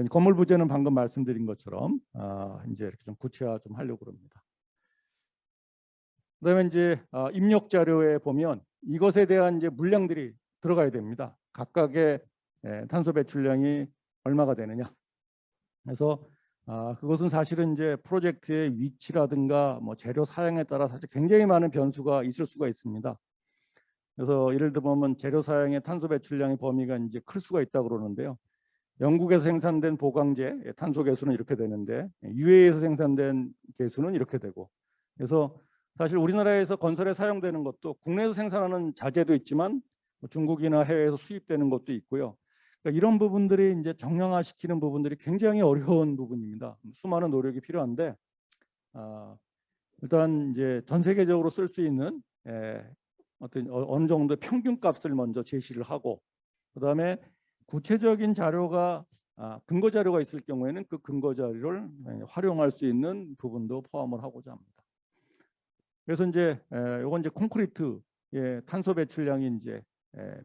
건물 부재는 방금 말씀드린 것처럼 이제 이렇게 좀 구체화 좀 하려고 합니다. 그다음에 이제 입력 자료에 보면 이것에 대한 이제 물량들이 들어가야 됩니다. 각각의 탄소 배출량이 얼마가 되느냐. 그래서 그것은 사실은 이제 프로젝트의 위치라든가 뭐 재료 사양에 따라 사실 굉장히 많은 변수가 있을 수가 있습니다. 그래서 예를 들면 재료 사양의 탄소 배출량의 범위가 이제 클 수가 있다고 그러는데요. 영국에서 생산된 보강제 탄소 개수는 이렇게 되는데 UAE에서 생산된 개수는 이렇게 되고 그래서 사실 우리나라에서 건설에 사용되는 것도 국내에서 생산하는 자재도 있지만 중국이나 해외에서 수입되는 것도 있고요. 그러니까 이런 부분들이 이제 정량화시키는 부분들이 굉장히 어려운 부분입니다. 수많은 노력이 필요한데 일단 이제 전 세계적으로 쓸 수 있는 어떤 어느 정도 평균값을 먼저 제시를 하고 그다음에 구체적인 자료가 근거 자료가 있을 경우에는 그 근거 자료를 활용할 수 있는 부분도 포함을 하고자 합니다. 그래서 이제 이건 이제 콘크리트의 탄소 배출량이 이제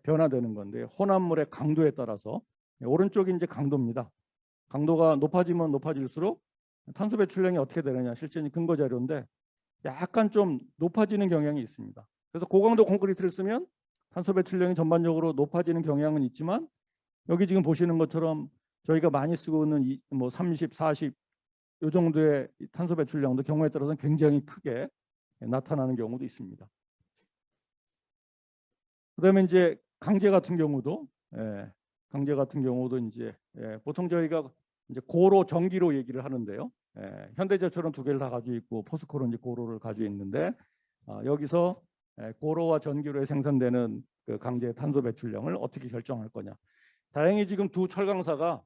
변화되는 건데 혼합물의 강도에 따라서 오른쪽이 이제 강도입니다. 강도가 높아지면 높아질수록 탄소 배출량이 어떻게 되느냐 실제 근거 자료인데 약간 좀 높아지는 경향이 있습니다. 그래서 고강도 콘크리트를 쓰면 탄소 배출량이 전반적으로 높아지는 경향은 있지만 여기 지금 보시는 것처럼 저희가 많이 쓰고 있는 뭐 30, 40 이 정도의 탄소 배출량도 경우에 따라서는 굉장히 크게 나타나는 경우도 있습니다. 그다음에 이제 강제 같은 경우도 이제 보통 저희가 이제 고로 전기로 얘기를 하는데요. 현대제철은 두 개를 다 가지고 있고 포스코는 이제 고로를 가지고 있는데 여기서 고로와 전기로 생산되는 그 강제 탄소 배출량을 어떻게 결정할 거냐. 다행히 지금 두 철강사가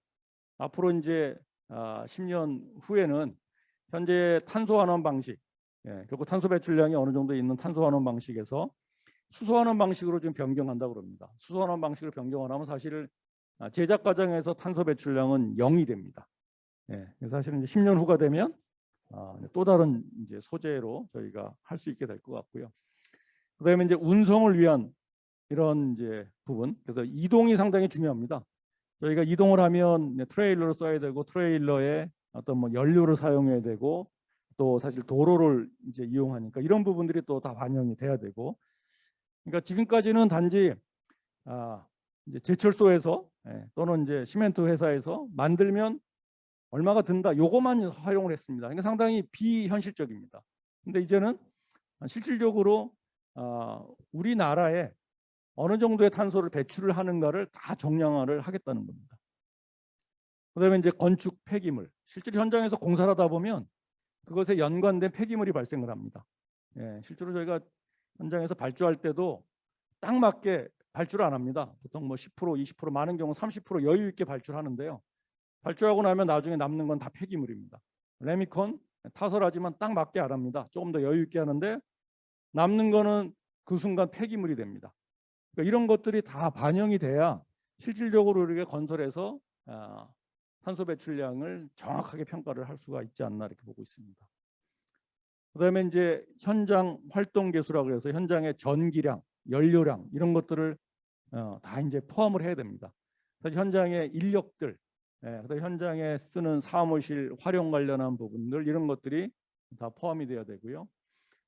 앞으로 이제 10년 후에는 현재 탄소 환원 방식, 결국 탄소 배출량이 어느 정도 있는 탄소 환원 방식에서 수소 환원 방식으로 좀 변경한다고 합니다. 수소 환원 방식으로 변경을 하면 사실 제작 과정에서 탄소 배출량은 0이 됩니다. 그래서 사실은 이제 10년 후가 되면 또 다른 이제 소재로 저희가 할 수 있게 될 것 같고요. 그다음에 이제 운송을 위한 이런 이제 부분, 그래서 이동이 상당히 중요합니다. 저희가 이동을 하면 트레일러를 써야 되고 트레일러에 어떤 뭐 연료를 사용해야 되고 또 사실 도로를 이제 이용하니까 이런 부분들이 또 다 반영이 돼야 되고, 그러니까 지금까지는 단지 이제 제철소에서 또는 이제 시멘트 회사에서 만들면 얼마가 든다 요거만 활용을 했습니다. 그러니까 상당히 비현실적입니다. 근데 이제는 실질적으로 우리나라에 어느 정도의 탄소를 배출을 하는가를 다 정량화를 하겠다는 겁니다. 그다음에 이제 건축 폐기물, 실제로 현장에서 공사를 하다 보면 그것에 연관된 폐기물이 발생을 합니다. 실제로 저희가 현장에서 발주할 때도 딱 맞게 발주를 안 합니다. 보통 뭐 10%, 20%, 많은 경우 30% 여유 있게 발주하는데요. 발주하고 나면 나중에 남는 건 다 폐기물입니다. 레미콘 타설하지만 딱 맞게 안 합니다. 조금 더 여유 있게 하는데 남는 거는 그 순간 폐기물이 됩니다. 그러니까 이런 것들이 다 반영이 돼야 실질적으로 우리가 건설에서 탄소 배출량을 정확하게 평가를 할 수가 있지 않나 이렇게 보고 있습니다. 그다음에 이제 현장 활동 개수라고 해서 현장의 전기량, 연료량 이런 것들을 다 이제 포함을 해야 됩니다. 사실 현장의 인력들, 그다음에 현장에 쓰는 사무실 활용 관련한 부분들 이런 것들이 다 포함이 돼야 되고요.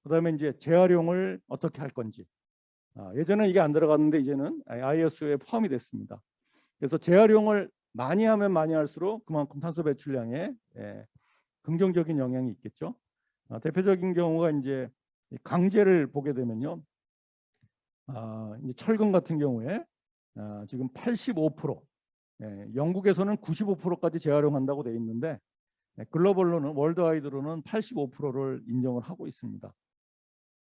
그다음에 이제 재활용을 어떻게 할 건지. 예전에 이게 안 들어갔는데 이제는 ISO에 포함이 됐습니다. 그래서 재활용을 많이 하면 많이 할수록 그만큼 탄소 배출량에 긍정적인 영향이 있겠죠. 대표적인 경우가 이제 강제를 보게 되면요. 이제 철근 같은 경우에 지금 85%, 영국에서는 95%까지 재활용한다고 돼 있는데 글로벌로는 월드와이드로는 85%를 인정을 하고 있습니다.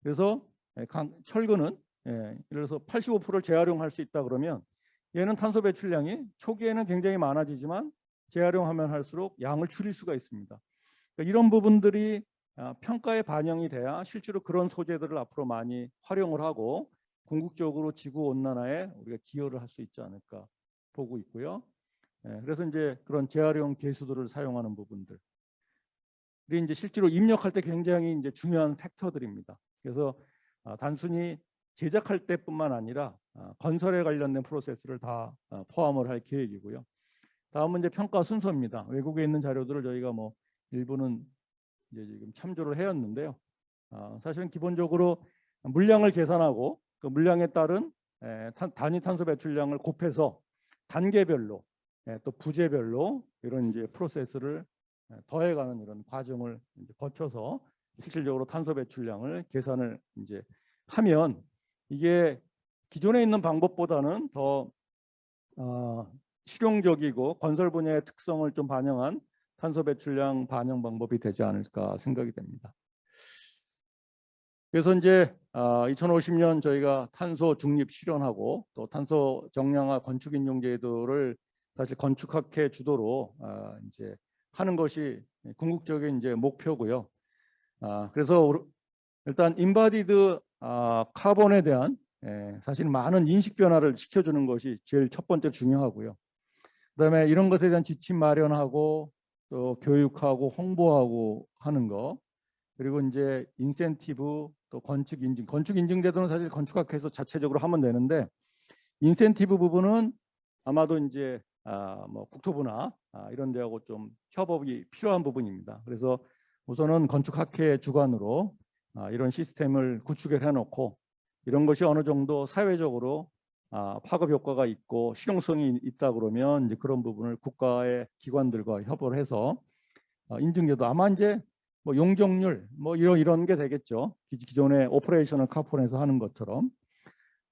그래서 철근은 예를 들어서 85%를 재활용할 수 있다 그러면 얘는 탄소 배출량이 초기에는 굉장히 많아지지만 재활용하면 할수록 양을 줄일 수가 있습니다. 그러니까 이런 부분들이 평가에 반영이 돼야 실제로 그런 소재들을 앞으로 많이 활용을 하고 궁극적으로 지구 온난화에 우리가 기여를 할 수 있지 않을까 보고 있고요. 그래서 이제 그런 재활용 개수들을 사용하는 부분들. 이 이제 실제로 입력할 때 굉장히 이제 중요한 팩터들입니다. 그래서 단순히 제작할 때뿐만 아니라 건설에 관련된 프로세스를 다 포함을 할 계획이고요. 다음은 이제 평가 순서입니다. 외국에 있는 자료들을 저희가 뭐 일부는 이제 지금 참조를 해왔는데요. 사실은 기본적으로 물량을 계산하고 그 물량에 따른 단위 탄소 배출량을 곱해서 단계별로 또 부재별로 이런 이제 프로세스를 더해가는 이런 과정을 이제 거쳐서 실질적으로 탄소 배출량을 계산을 이제 하면 이게 기존에 있는 방법보다는 더 실용적이고 건설 분야의 특성을 좀 반영한 탄소 배출량 반영 방법이 되지 않을까 생각이 됩니다. 그래서 이제 2050년 저희가 탄소 중립 실현하고 또 탄소 정량화 건축 인용 제도를 사실 건축학회 주도로 이제 하는 것이 궁극적인 이제 목표고요. 그래서 일단 인바디드 카본에 대한 사실 많은 인식 변화를 시켜주는 것이 제일 첫 번째 중요하고요. 그다음에 이런 것에 대한 지침 마련하고 또 교육하고 홍보하고 하는 거, 그리고 이제 인센티브 또 건축 인증 제도는 사실 건축학회에서 자체적으로 하면 되는데 인센티브 부분은 아마도 이제 뭐 국토부나 이런 데하고 좀 협업이 필요한 부분입니다. 그래서 우선은 건축학회 주관으로 이런 시스템을 구축을 해놓고 이런 것이 어느 정도 사회적으로 파급 효과가 있고 실용성이 있다 그러면 이제 그런 부분을 국가의 기관들과 협업을 해서 인증제도 아마 이제 뭐 용적률 뭐 이런 게 되겠죠. 기존의 오퍼레이셔널 카본에서 하는 것처럼.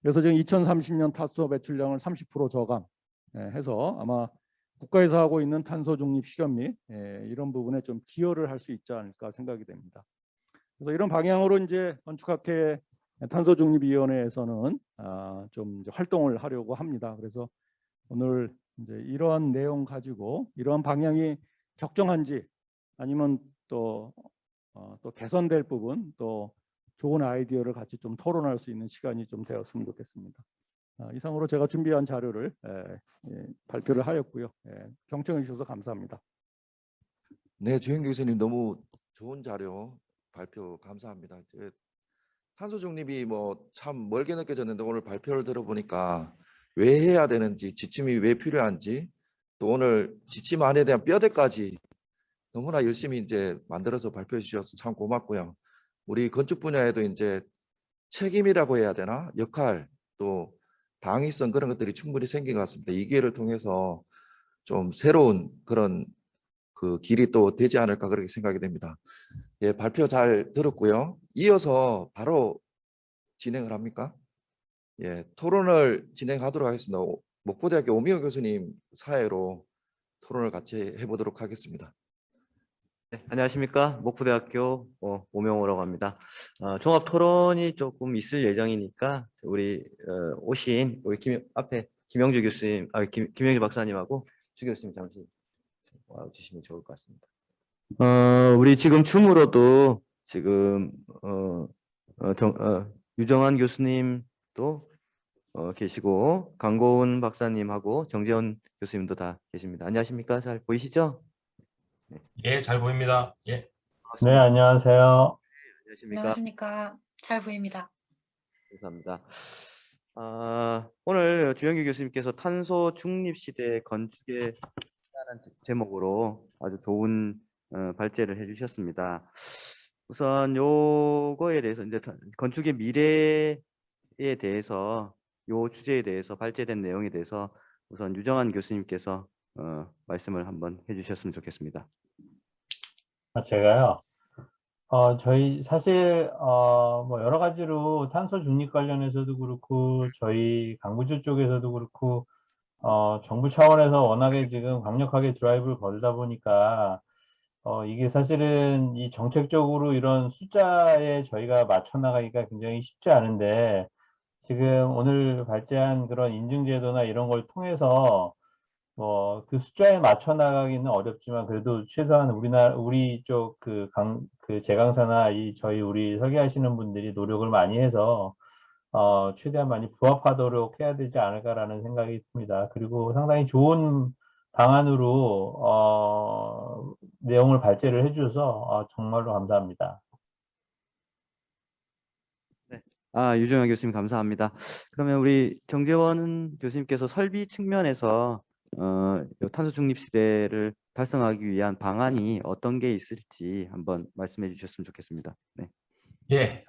그래서 지금 2030년 탄소 배출량을 30% 저감해서 아마 국가에서 하고 있는 탄소 중립 실현 및 이런 부분에 좀 기여를 할 수 있지 않을까 생각이 됩니다. 그래서 이런 방향으로 이제 건축학회 탄소중립위원회에서는 좀 이제 활동을 하려고 합니다. 그래서 오늘 이제 이러한 내용 가지고 이러한 방향이 적정한지 아니면 또 개선될 부분 또 좋은 아이디어를 같이 좀 토론할 수 있는 시간이 좀 되었으면 좋겠습니다. 이상으로 제가 준비한 자료를 발표를 하였고요. 경청해 주셔서 감사합니다. 네, 주영 교수님 너무 좋은 자료 발표 감사합니다. 탄소 중립이 뭐 참 멀게 느껴졌는데 오늘 발표를 들어보니까 왜 해야 되는지, 지침이 왜 필요한지, 또 오늘 지침 안에 대한 뼈대까지 너무나 열심히 이제 만들어서 발표해 주셔서 참 고맙고요. 우리 건축 분야에도 이제 책임이라고 해야 되나? 역할, 또 당위성 그런 것들이 충분히 생긴 것 같습니다. 이 기회를 통해서 좀 새로운 그런 그 길이 또 되지 않을까 그렇게 생각이 됩니다. 예, 발표 잘 들었고요. 이어서 바로 진행을 합니까? 예, 토론을 진행하도록 하겠습니다. 목포대학교 오미호 교수님 사회로 토론을 같이 해보도록 하겠습니다. 네, 안녕하십니까. 목포대학교 오명호라고 합니다. 종합 토론이 조금 있을 예정이니까 우리 오신 우리 앞에 김영주 교수님, 김영주 박사님하고 주 교수님 잠시 와주시면 좋을 것 같습니다. 우리 지금 줌으로도 지금 유정환 교수님도 계시고 강고은 박사님하고 정재원 교수님도 다 계십니다. 안녕하십니까? 잘 보이시죠? 예, 잘 보입니다. 예. 네, 반갑습니다. 안녕하세요. 안녕하십니까? 안녕하십니까. 잘 보입니다. 감사합니다. 오늘 주영규 교수님께서 탄소 중립 시대 건축에 대한 제목으로 아주 좋은 발제를 해주셨습니다. 우선 요거에 대해서 이제 건축의 미래에 대해서 요 주제에 대해서 발제된 내용에 대해서 우선 유정한 교수님께서 말씀을 한번 해주셨으면 좋겠습니다. 제가요. 저희 사실 뭐 여러 가지로 탄소 중립 관련해서도 그렇고 저희 강부주 쪽에서도 그렇고 정부 차원에서 워낙에 지금 강력하게 드라이브를 걸다 보니까 이게 사실은 이 정책적으로 이런 숫자에 저희가 맞춰 나가기가 굉장히 쉽지 않은데 지금 오늘 발제한 그런 인증제도나 이런 걸 통해서 그 숫자에 맞춰 나가기는 어렵지만 그래도 최소한 우리 쪽 그 제강사나 저희 우리 설계하시는 분들이 노력을 많이 해서 최대한 많이 부합하도록 해야 되지 않을까라는 생각이 듭니다. 그리고 상당히 좋은 방안으로 내용을 발제를 해주셔서 정말로 감사합니다. 유정현 교수님 감사합니다. 그러면 우리 정재원 교수님께서 설비 측면에서 요 탄소 중립 시대를 달성하기 위한 방안이 어떤 게 있을지 한번 말씀해 주셨으면 좋겠습니다. 네. 예,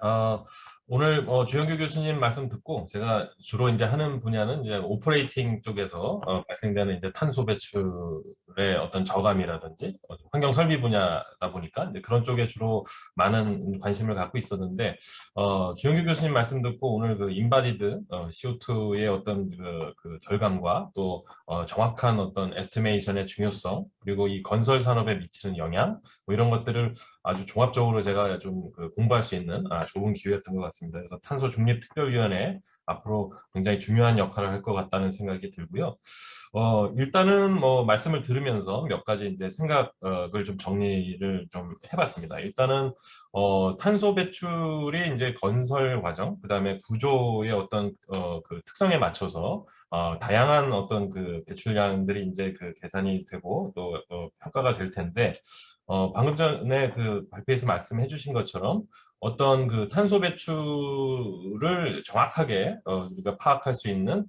오늘 주영규 교수님 말씀 듣고 제가 주로 이제 하는 분야는 이제 오퍼레이팅 쪽에서 발생되는 이제 탄소 배출의 어떤 저감이라든지 환경 설비 분야다 보니까 이제 그런 쪽에 주로 많은 관심을 갖고 있었는데 주영규 교수님 말씀 듣고 오늘 그 인바디드 CO2의 어떤 그 절감과 또 정확한 어떤 에스티메이션의 중요성 그리고 이 건설 산업에 미치는 영향 뭐 이런 것들을 아주 종합적으로 제가 좀 공부할 수 있는 좋은 기회였던 것 같습니다. 그래서 탄소 중립 특별위원회 앞으로 굉장히 중요한 역할을 할 것 같다는 생각이 들고요. 일단은 뭐 말씀을 들으면서 몇 가지 이제 생각을 좀 정리를 좀 해봤습니다. 일단은 탄소 배출이 이제 건설 과정, 그다음에 구조의 어떤 그 특성에 맞춰서 다양한 어떤 그 배출량들이 이제 그 계산이 되고 또 평가가 될 텐데 방금 전에 그 발표에서 말씀해 주신 것처럼 어떤 그 탄소 배출을 정확하게 우리가 파악할 수 있는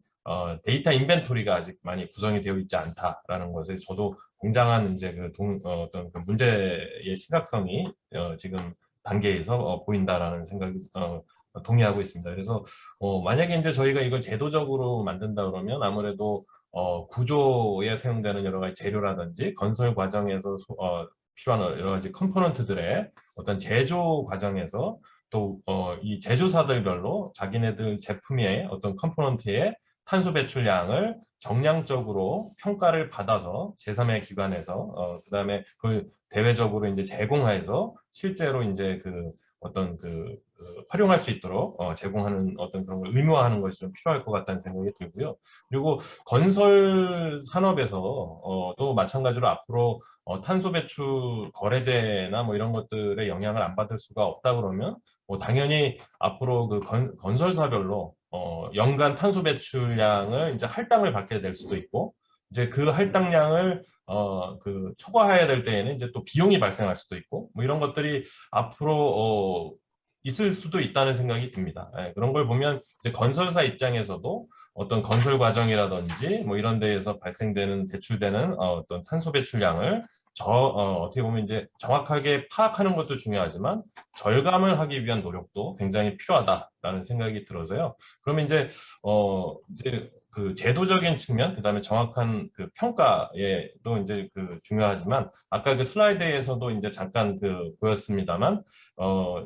데이터 인벤토리가 아직 많이 구성이 되어 있지 않다라는 것에 저도 굉장한 이제 어떤 그 문제의 심각성이 지금 단계에서 보인다라는 생각이 동의하고 있습니다. 그래서 만약에 이제 저희가 이걸 제도적으로 만든다 그러면 아무래도 구조에 사용되는 여러 가지 재료라든지 건설 과정에서 필요한 여러 가지 컴포넌트들의 어떤 제조 과정에서 또 이 제조사들별로 자기네들 제품의 어떤 컴포넌트의 탄소 배출량을 정량적으로 평가를 받아서 제3의 기관에서 그다음에 그걸 대외적으로 이제 제공해서 실제로 이제 그 어떤 활용할 수 있도록 제공하는 어떤 그런 걸 의무화하는 것이 좀 필요할 것 같다는 생각이 들고요. 그리고 건설 산업에서 또 마찬가지로 앞으로 탄소 배출 거래제나 뭐 이런 것들의 영향을 안 받을 수가 없다 그러면 뭐 당연히 앞으로 그 건설사별로 연간 탄소 배출량을 이제 할당을 받게 될 수도 있고 이제 그 할당량을 초과해야 될 때에는 이제 또 비용이 발생할 수도 있고 뭐 이런 것들이 앞으로 있을 수도 있다는 생각이 듭니다. 예, 그런 걸 보면 이제 건설사 입장에서도 어떤 건설 과정이라든지 뭐 이런 데에서 발생되는 배출되는 어떤 탄소 배출량을 어떻게 보면 이제 정확하게 파악하는 것도 중요하지만 절감을 하기 위한 노력도 굉장히 필요하다라는 생각이 들어서요. 그러면 이제 그 제도적인 측면, 그다음에 정확한 그 평가에도 이제 그 중요하지만 아까 그 슬라이드에서도 이제 잠깐 보였습니다만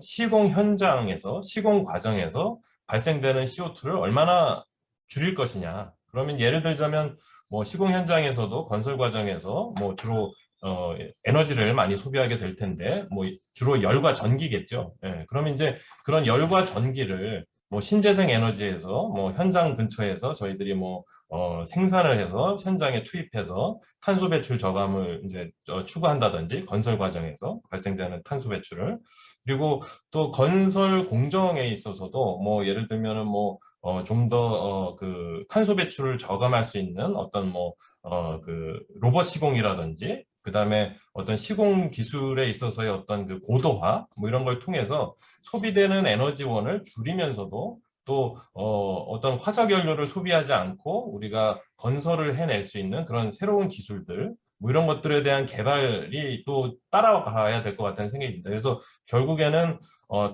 시공 현장에서 시공 과정에서 발생되는 CO2를 얼마나 줄일 것이냐. 그러면 예를 들자면 뭐 시공 현장에서도 건설 과정에서 뭐 주로 에너지를 많이 소비하게 될 텐데 뭐 주로 열과 전기겠죠. 예, 그러면 이제 그런 열과 전기를 뭐 신재생 에너지에서 뭐 현장 근처에서 저희들이 뭐 생산을 해서 현장에 투입해서 탄소 배출 저감을 이제 추구한다든지 건설 과정에서 발생되는 탄소 배출을 그리고 또 건설 공정에 있어서도 뭐 예를 들면은 뭐 좀 더 그 탄소 배출을 저감할 수 있는 어떤 뭐 그 로봇 시공이라든지 그다음에 어떤 시공 기술에 있어서의 어떤 그 고도화 뭐 이런 걸 통해서 소비되는 에너지원을 줄이면서도 또 어떤 화석 연료를 소비하지 않고 우리가 건설을 해낼 수 있는 그런 새로운 기술들 뭐 이런 것들에 대한 개발이 또 따라가야 될 것 같다는 생각이 듭니다. 그래서 결국에는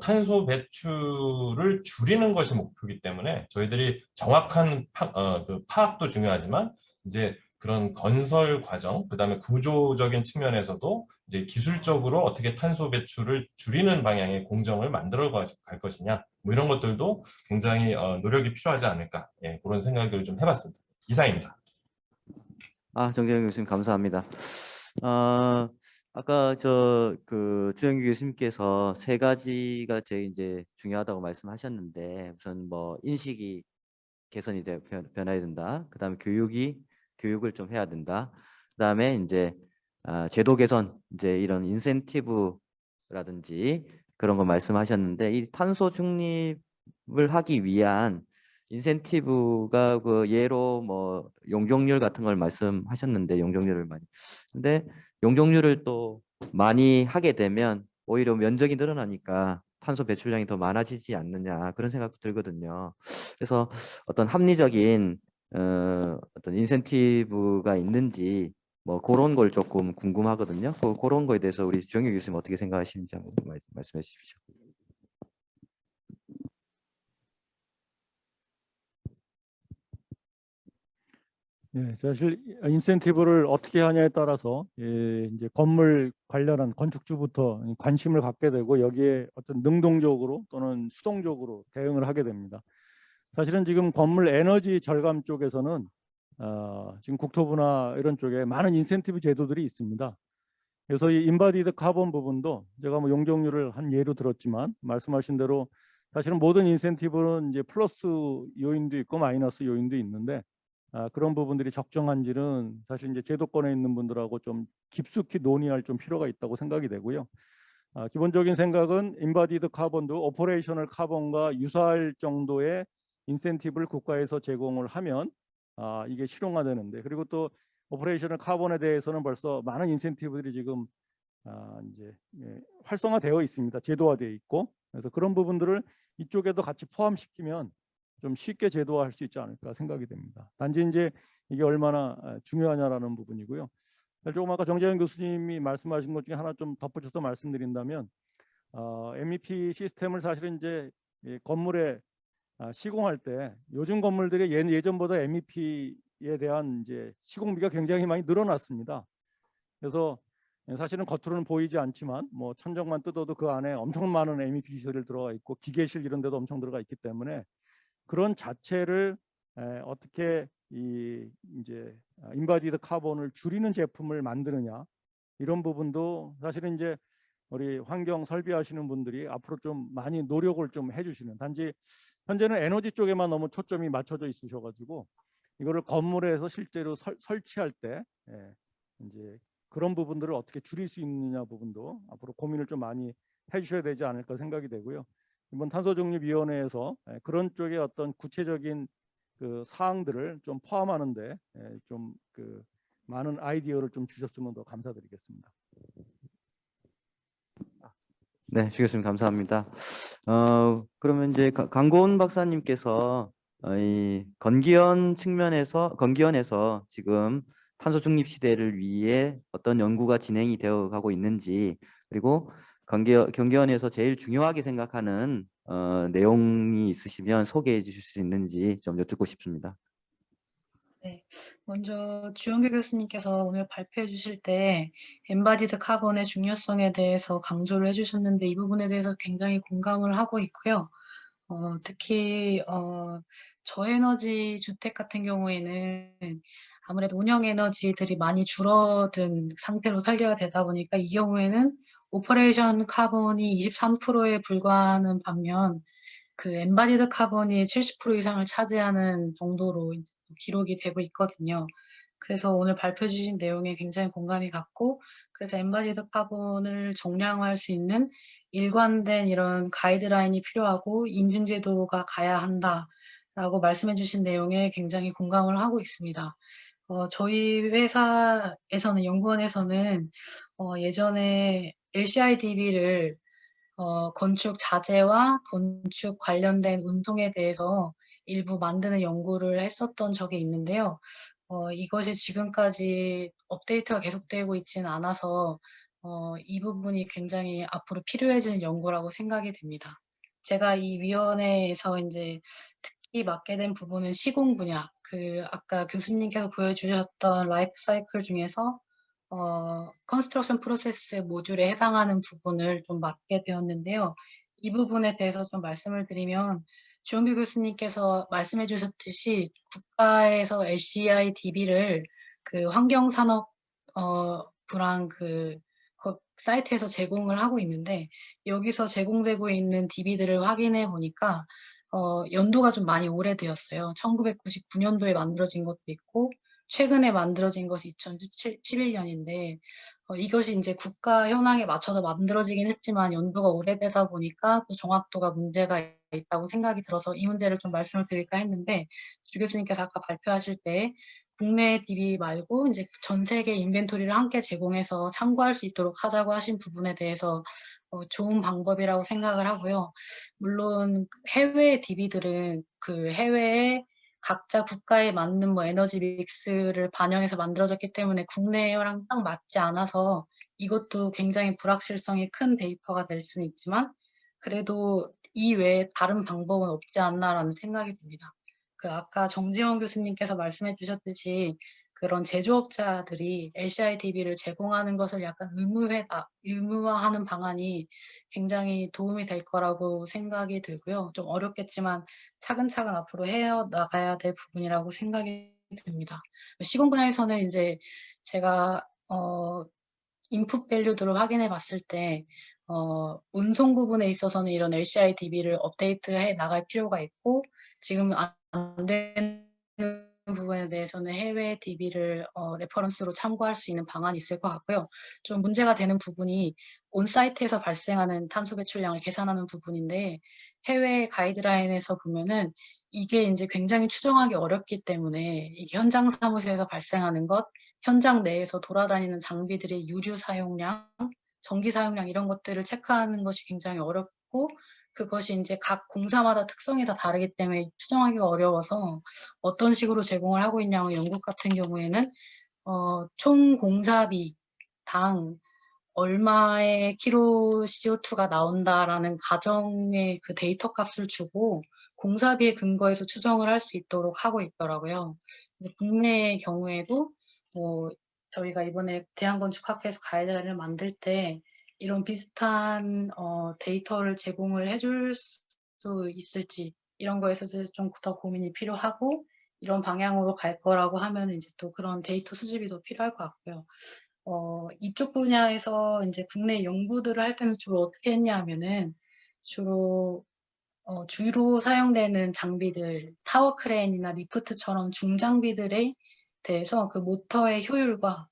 탄소 배출을 줄이는 것이 목표이기 때문에 저희들이 정확한 그 파악도 중요하지만 이제 그런 건설 과정, 그다음에 구조적인 측면에서도 이제 기술적으로 어떻게 탄소 배출을 줄이는 방향의 공정을 만들어 갈 것이냐, 뭐 이런 것들도 굉장히 노력이 필요하지 않을까, 예, 그런 생각을 좀 해봤습니다. 이상입니다. 정재영 교수님 감사합니다. 아까 그 주영규 교수님께서 세 가지가 제일 이제 중요하다고 말씀하셨는데, 우선 뭐 인식이 개선이 변해야 된다. 그다음에 교육을 좀 해야 된다. 그다음에 이제 제도 개선, 이제 이런 인센티브라든지 그런 거 말씀하셨는데, 이 탄소 중립을 하기 위한 인센티브가 그 예로 뭐 용적률 같은 걸 말씀하셨는데, 용적률을 많이. 근데 용적률을 또 많이 하게 되면 오히려 면적이 늘어나니까 탄소 배출량이 더 많아지지 않느냐, 그런 생각도 들거든요. 그래서 어떤 합리적인 어떤 인센티브가 있는지 뭐 그런 걸 조금 궁금하거든요. 그런 거에 대해서 우리 주영규 교수님 어떻게 생각하시는지 한번 말씀해 주십시오. 네, 사실 인센티브를 어떻게 하냐에 따라서 이제 건물 관련한 건축주부터 관심을 갖게 되고 여기에 어떤 능동적으로 또는 수동적으로 대응을 하게 됩니다. 사실은 지금 건물 에너지 절감 쪽에서는 지금 국토부나 이런 쪽에 많은 인센티브 제도들이 있습니다. 그래서 이 인바디드 카본 부분도 제가 뭐 용적률을 한 예로 들었지만 말씀하신 대로 사실은 모든 인센티브는 이제 플러스 요인도 있고 마이너스 요인도 있는데 그런 부분들이 적정한지는 사실 이제 제도권에 있는 분들하고 좀 깊숙이 논의할 좀 필요가 있다고 생각이 되고요. 기본적인 생각은 인바디드 카본도 오퍼레이셔널 카본과 유사할 정도의 인센티브를 국가에서 제공을 하면 이게 실용화되는데, 그리고 또 오퍼레이셔널 카본에 대해서는 벌써 많은 인센티브들이 지금 이제 활성화되어 있습니다. 제도화되어 있고, 그래서 그런 부분들을 이쪽에도 같이 포함시키면 좀 쉽게 제도화할 수 있지 않을까 생각이 됩니다. 단지 이제 이게 얼마나 중요하냐라는 부분이고요. 조금 아까 정재현 교수님이 말씀하신 것 중에 하나 좀 덧붙여서 말씀드린다면, MEP 시스템을 사실은 이제 건물에 시공할 때 요즘 건물들이 예전보다 MEP에 대한 이제 시공비가 굉장히 많이 늘어났습니다. 그래서 사실은 겉으로는 보이지 않지만 뭐 천정만 뜯어도 그 안에 엄청 많은 MEP 시설이 들어가 있고 기계실 이런 데도 엄청 들어가 있기 때문에 그런 자체를 어떻게 이제 인바디드 카본을 줄이는 제품을 만드느냐, 이런 부분도 사실은 이제 우리 환경 설비하시는 분들이 앞으로 좀 많이 노력을 좀 해주시는, 단지 현재는 에너지 쪽에만 너무 초점이 맞춰져 있으셔가지고 이거를 건물에서 실제로 설치할 때 이제 그런 부분들을 어떻게 줄일 수 있느냐 부분도 앞으로 고민을 좀 많이 해주셔야 되지 않을까 생각이 되고요. 이번 탄소중립위원회에서 그런 쪽의 어떤 구체적인 그 사항들을 좀 포함하는데 좀 그 많은 아이디어를 좀 주셨으면 더 감사드리겠습니다. 네, 주 교수님 감사합니다. 그러면 이제 강고은 박사님께서 이 건기원에서 지금 탄소 중립 시대를 위해 어떤 연구가 진행이 되어 가고 있는지, 그리고 건기원에서 제일 중요하게 생각하는 내용이 있으시면 소개해 주실 수 있는지 좀 여쭙고 싶습니다. 네, 먼저 주영규 교수님께서 오늘 발표해 주실 때 엠바디드 카본의 중요성에 대해서 강조를 해주셨는데 이 부분에 대해서 굉장히 공감을 하고 있고요. 특히 저에너지 주택 같은 경우에는 아무래도 운영 에너지들이 많이 줄어든 상태로 설계가 되다 보니까 이 경우에는 오퍼레이션 카본이 23%에 불과하는 반면 그 엠바디드 카본이 70% 이상을 차지하는 정도로 기록이 되고 있거든요. 그래서 오늘 발표해 주신 내용에 굉장히 공감이 갔고, 그래서 엠바디드 카본을 정량화할 수 있는 일관된 이런 가이드라인이 필요하고 인증 제도가 가야 한다라고 말씀해 주신 내용에 굉장히 공감을 하고 있습니다. 저희 회사에서는, 연구원에서는 예전에 LCIDB를 건축 자재와 건축 관련된 운송에 대해서 일부 만드는 연구를 했었던 적이 있는데요. 이것이 지금까지 업데이트가 계속되고 있지는 않아서 이 부분이 굉장히 앞으로 필요해지는 연구라고 생각이 됩니다. 제가 이 위원회에서 이제 특히 맡게 된 부분은 시공 분야, 아까 교수님께서 보여주셨던 라이프 사이클 중에서 컨스트럭션 프로세스 모듈에 해당하는 부분을 좀 맡게 되었는데요. 이 부분에 대해서 좀 말씀을 드리면 주원규 교수님께서 말씀해 주셨듯이 국가에서 LCI DB를 환경산업 부랑 사이트에서 제공을 하고 있는데 여기서 제공되고 있는 DB들을 확인해 보니까 연도가 좀 많이 오래되었어요. 1999년도에 만들어진 것도 있고 최근에 만들어진 것이 2011년인데 이것이 이제 국가 현황에 맞춰서 만들어지긴 했지만 연도가 오래되다 보니까 또 정확도가 문제가 있다고 생각이 들어서 이 문제를 좀 말씀을 드릴까 했는데 주 교수님께서 아까 발표하실 때 국내 DB 말고 이제 전 세계 인벤토리를 함께 제공해서 참고할 수 있도록 하자고 하신 부분에 대해서 좋은 방법이라고 생각을 하고요. 물론 해외 DB들은 해외에 각자 국가에 맞는 에너지 믹스를 반영해서 만들어졌기 때문에 국내랑 딱 맞지 않아서 이것도 굉장히 불확실성이 큰 데이터가 될 수는 있지만 그래도 이 외에 다른 방법은 없지 않나라는 생각이 듭니다. 아까 정지원 교수님께서 말씀해 주셨듯이 그런 제조업자들이 LCI DB를 제공하는 것을 약간 의무화하는 방안이 굉장히 도움이 될 거라고 생각이 들고요. 좀 어렵겠지만 차근차근 앞으로 나가야 될 부분이라고 생각이 됩니다. 시공 분야에서는 이제 제가 인풋 밸류들을 확인해 봤을 때 운송 부분에 있어서는 이런 LCI DB를 업데이트해 나갈 필요가 있고 지금 안 되는 부분에 대해서는 해외 DB를 레퍼런스로 참고할 수 있는 방안이 있을 것 같고요. 좀 문제가 되는 부분이 온사이트에서 발생하는 탄소 배출량을 계산하는 부분인데 해외 가이드라인에서 보면은 이게 이제 굉장히 추정하기 어렵기 때문에 이게 현장 사무소에서 발생하는 것, 현장 내에서 돌아다니는 장비들의 유류 사용량, 전기 사용량 이런 것들을 체크하는 것이 굉장히 어렵고 그것이 이제 각 공사마다 특성이 다 다르기 때문에 추정하기가 어려워서 어떤 식으로 제공을 하고 있냐면 영국 같은 경우에는 총 공사비당 얼마의 키로 CO2가 나온다라는 가정의 데이터 값을 주고 공사비에 근거해서 추정을 할 수 있도록 하고 있더라고요. 국내의 경우에도 저희가 이번에 대한건축학회에서 가이드라인을 만들 때 이런 비슷한 데이터를 제공을 해줄 수 있을지 이런 거에서 좀 더 고민이 필요하고 이런 방향으로 갈 거라고 하면 이제 또 그런 데이터 수집이 더 필요할 것 같고요. 이쪽 분야에서 이제 국내 연구들을 할 때는 주로 어떻게 했냐 하면은 주로 사용되는 장비들, 타워 크레인이나 리프트처럼 중장비들에 대해서 모터의 효율과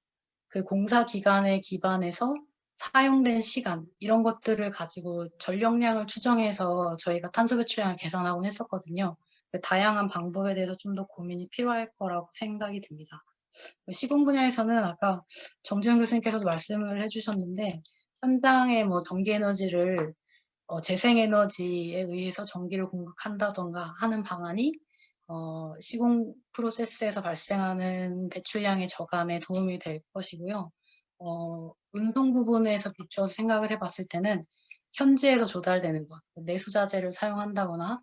공사 기간에 기반해서 사용된 시간 이런 것들을 가지고 전력량을 추정해서 저희가 탄소 배출량을 계산하곤 했었거든요. 다양한 방법에 대해서 좀 더 고민이 필요할 거라고 생각이 듭니다. 시공 분야에서는 아까 정지현 교수님께서도 말씀을 해주셨는데 현장에 전기 에너지를 재생에너지에 의해서 전기를 공급한다던가 하는 방안이 시공 프로세스에서 발생하는 배출량의 저감에 도움이 될 것이고요. 운송 부분에서 비추어서 생각을 해봤을 때는 현지에서 조달되는 것, 내수자재를 사용한다거나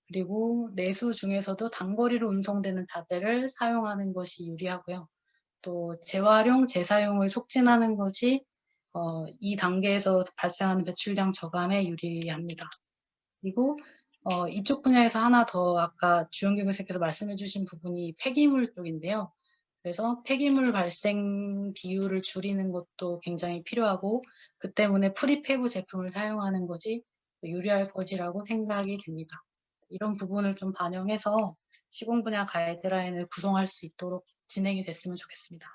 그리고 내수 중에서도 단거리로 운송되는 자재를 사용하는 것이 유리하고요. 또 재활용, 재사용을 촉진하는 것이 이 단계에서 발생하는 배출량 저감에 유리합니다. 그리고 이쪽 분야에서 하나 더 아까 주영규 교수께서 말씀해 주신 부분이 폐기물 쪽인데요. 그래서 폐기물 발생 비율을 줄이는 것도 굉장히 필요하고 그 때문에 프리팹 제품을 사용하는 것이 유리할 것이라고 생각이 됩니다. 이런 부분을 좀 반영해서 시공 분야 가이드라인을 구성할 수 있도록 진행이 됐으면 좋겠습니다.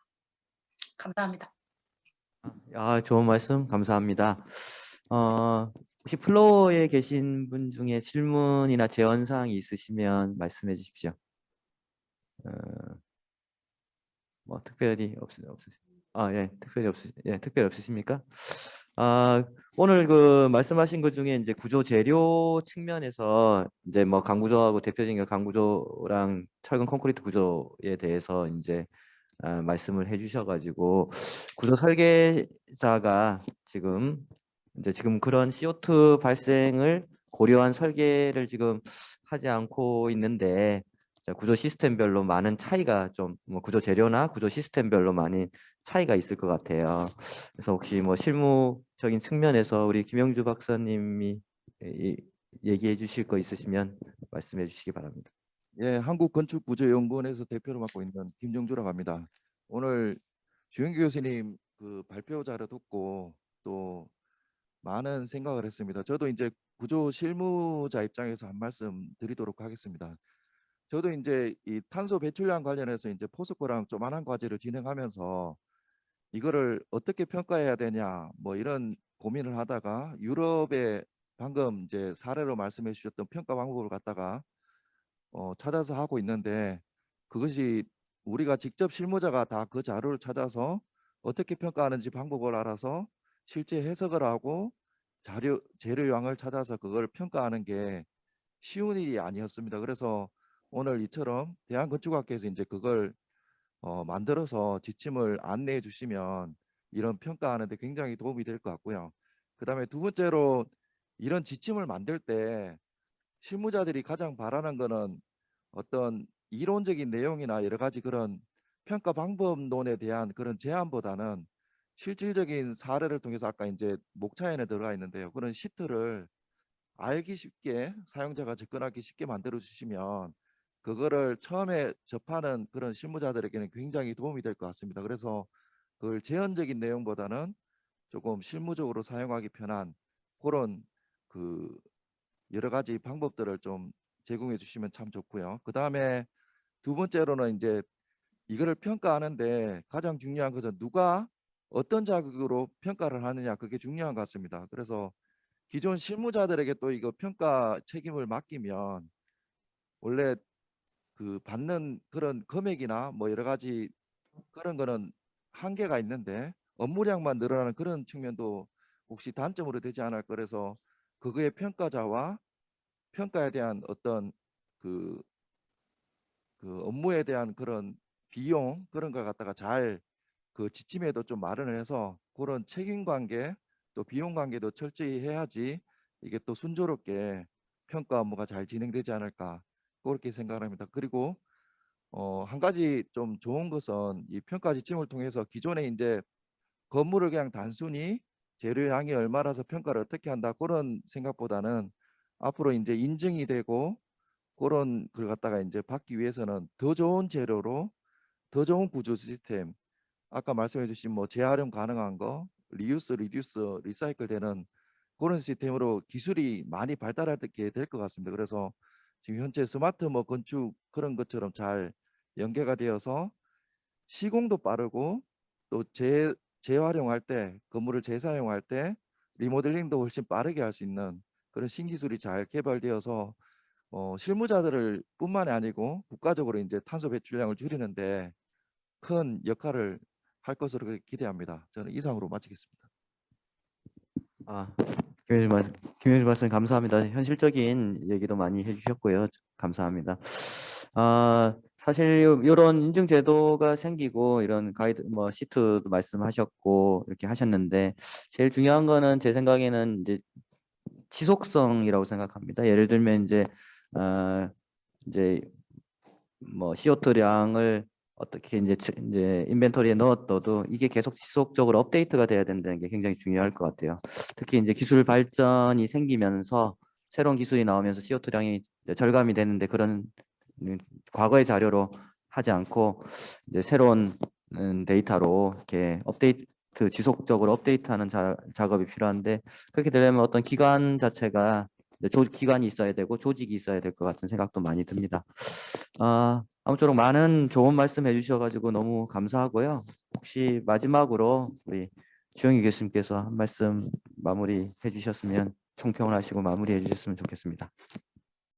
감사합니다. 좋은 말씀 감사합니다. 혹시 플로어에 계신 분 중에 질문이나 제언 사항이 있으시면 말씀해 주십시오. 특별히 특별히 없으십니까? 오늘 그 말씀하신 것 중에 이제 구조 재료 측면에서 이제 뭐 강구조하고 대표적인 게 강구조랑 철근 콘크리트 구조에 대해서 이제 말씀을 해주셔가지고 구조 설계자가 지금 그런 CO2 발생을 고려한 설계를 지금 하지 않고 있는데 구조 시스템별로 많은 차이가 뭐 구조 재료나 구조 시스템별로 많이 차이가 있을 것 같아요. 그래서 혹시 뭐 실무적인 측면에서 우리 김영주 박사님이 얘기해 주실 거 있으시면 말씀해 주시기 바랍니다. 예, 한국건축구조연구원에서 대표를 맡고 있는 김정주라고 합니다. 오늘 주영규 교수님 그 발표 자료 듣고 또 많은 생각을 했습니다. 저도 이제 구조 실무자 입장에서 한 말씀 드리도록 하겠습니다. 저도 이제 이 탄소 배출량 관련해서 이제 포스코랑 조만한 과제를 진행하면서 이거를 어떻게 평가해야 되냐 뭐 이런 고민을 하다가 유럽의 방금 이제 사례로 말씀해 주셨던 평가 방법을 갖다가 찾아서 하고 있는데 그것이 우리가 직접 실무자가 다 그 자료를 찾아서 어떻게 평가하는지 방법을 알아서 실제 해석을 하고 재료량을 찾아서 그걸 평가하는 게 쉬운 일이 아니었습니다. 그래서 오늘 이처럼 대한건축학회에서 이제 그걸 만들어서 지침을 안내해 주시면 이런 평가하는데 굉장히 도움이 될 것 같고요. 그다음에 두 번째로 이런 지침을 만들 때 실무자들이 가장 바라는 거는 어떤 이론적인 내용이나 여러 가지 그런 평가 방법론에 대한 그런 제안보다는 실질적인 사례를 통해서 아까 이제 목차에는 들어가 있는데요. 그런 시트를 알기 쉽게 사용자가 접근하기 쉽게 만들어 주시면 그거를 처음에 접하는 그런 실무자들에게는 굉장히 도움이 될 것 같습니다. 그래서 그걸 제언적인 내용보다는 조금 실무적으로 사용하기 편한 그런 그 여러 가지 방법들을 좀 제공해 주시면 참 좋고요. 그 다음에 두 번째로는 이제 이거를 평가하는데 가장 중요한 것은 누가 어떤 자격으로 평가를 하느냐 그게 중요한 것 같습니다. 그래서 기존 실무자들에게 또 이거 평가 책임을 맡기면 원래 그 받는 그런 금액이나 뭐 여러 가지 그런 거는 한계가 있는데 업무량만 늘어나는 그런 측면도 혹시 단점으로 되지 않을 거라서 그거의 평가자와 평가에 대한 어떤 그, 그 업무에 대한 그런 비용 그런 걸 갖다가 잘 그 지침에도 좀 마련을 해서 그런 책임 관계 또 비용 관계도 철저히 해야지 이게 또 순조롭게 평가 업무가 잘 진행되지 않을까 그렇게 생각합니다. 그리고 한 가지 좀 좋은 것은 이 평가 지침을 통해서 기존에 이제 건물을 그냥 단순히 재료 양이 얼마라서 평가를 어떻게 한다 그런 생각보다는 앞으로 이제 인증이 되고 그런 걸 갖다가 이제 받기 위해서는 더 좋은 재료로 더 좋은 구조 시스템 아까 말씀해 주신 뭐 재활용 가능한 거 리유스 리듀스 리사이클 되는 그런 시스템으로 기술이 많이 발달하게 될 것 같습니다. 그래서 지금 현재 스마트 뭐 건축 그런 것처럼 잘 연계가 되어서 시공도 빠르고 또 재활용할 때 건물을 재사용할 때 리모델링도 훨씬 빠르게 할 수 있는 그런 신기술이 잘 개발되어서 실무자들을 뿐만이 아니고 국가적으로 이제 탄소 배출량을 줄이는데 큰 역할을 할 것으로 그렇게 기대합니다. 저는 이상으로 마치겠습니다. 아, 김현주 말씀 감사합니다. 현실적인 얘기도 많이 해주셨고요. 감사합니다. 사실 이런 인증 제도가 생기고 이런 가이드 뭐 시트도 말씀하셨고 이렇게 하셨는데 제일 중요한 거는 제 생각에는 이제 지속성이라고 생각합니다. 예를 들면 이제 뭐 CO2량을 어떻게 이제 인벤토리에 넣었어도 이게 계속 지속적으로 업데이트가 돼야 된다는 게 굉장히 중요할 것 같아요. 특히 이제 기술 발전이 생기면서 새로운 기술이 나오면서 CO2량이 절감이 되는데 그런 과거의 자료로 하지 않고 이제 새로운 데이터로 이렇게 지속적으로 업데이트하는 작업이 필요한데 그렇게 되려면 어떤 기관 자체가 기관이 있어야 되고 조직이 있어야 될 것 같은 생각도 많이 듭니다. 아무쪼록 많은 좋은 말씀 해주셔가지고 너무 감사하고요. 혹시 마지막으로 우리 주영희 교수님께서 한 말씀 마무리해 주셨으면 총평을 하시고 마무리해 주셨으면 좋겠습니다.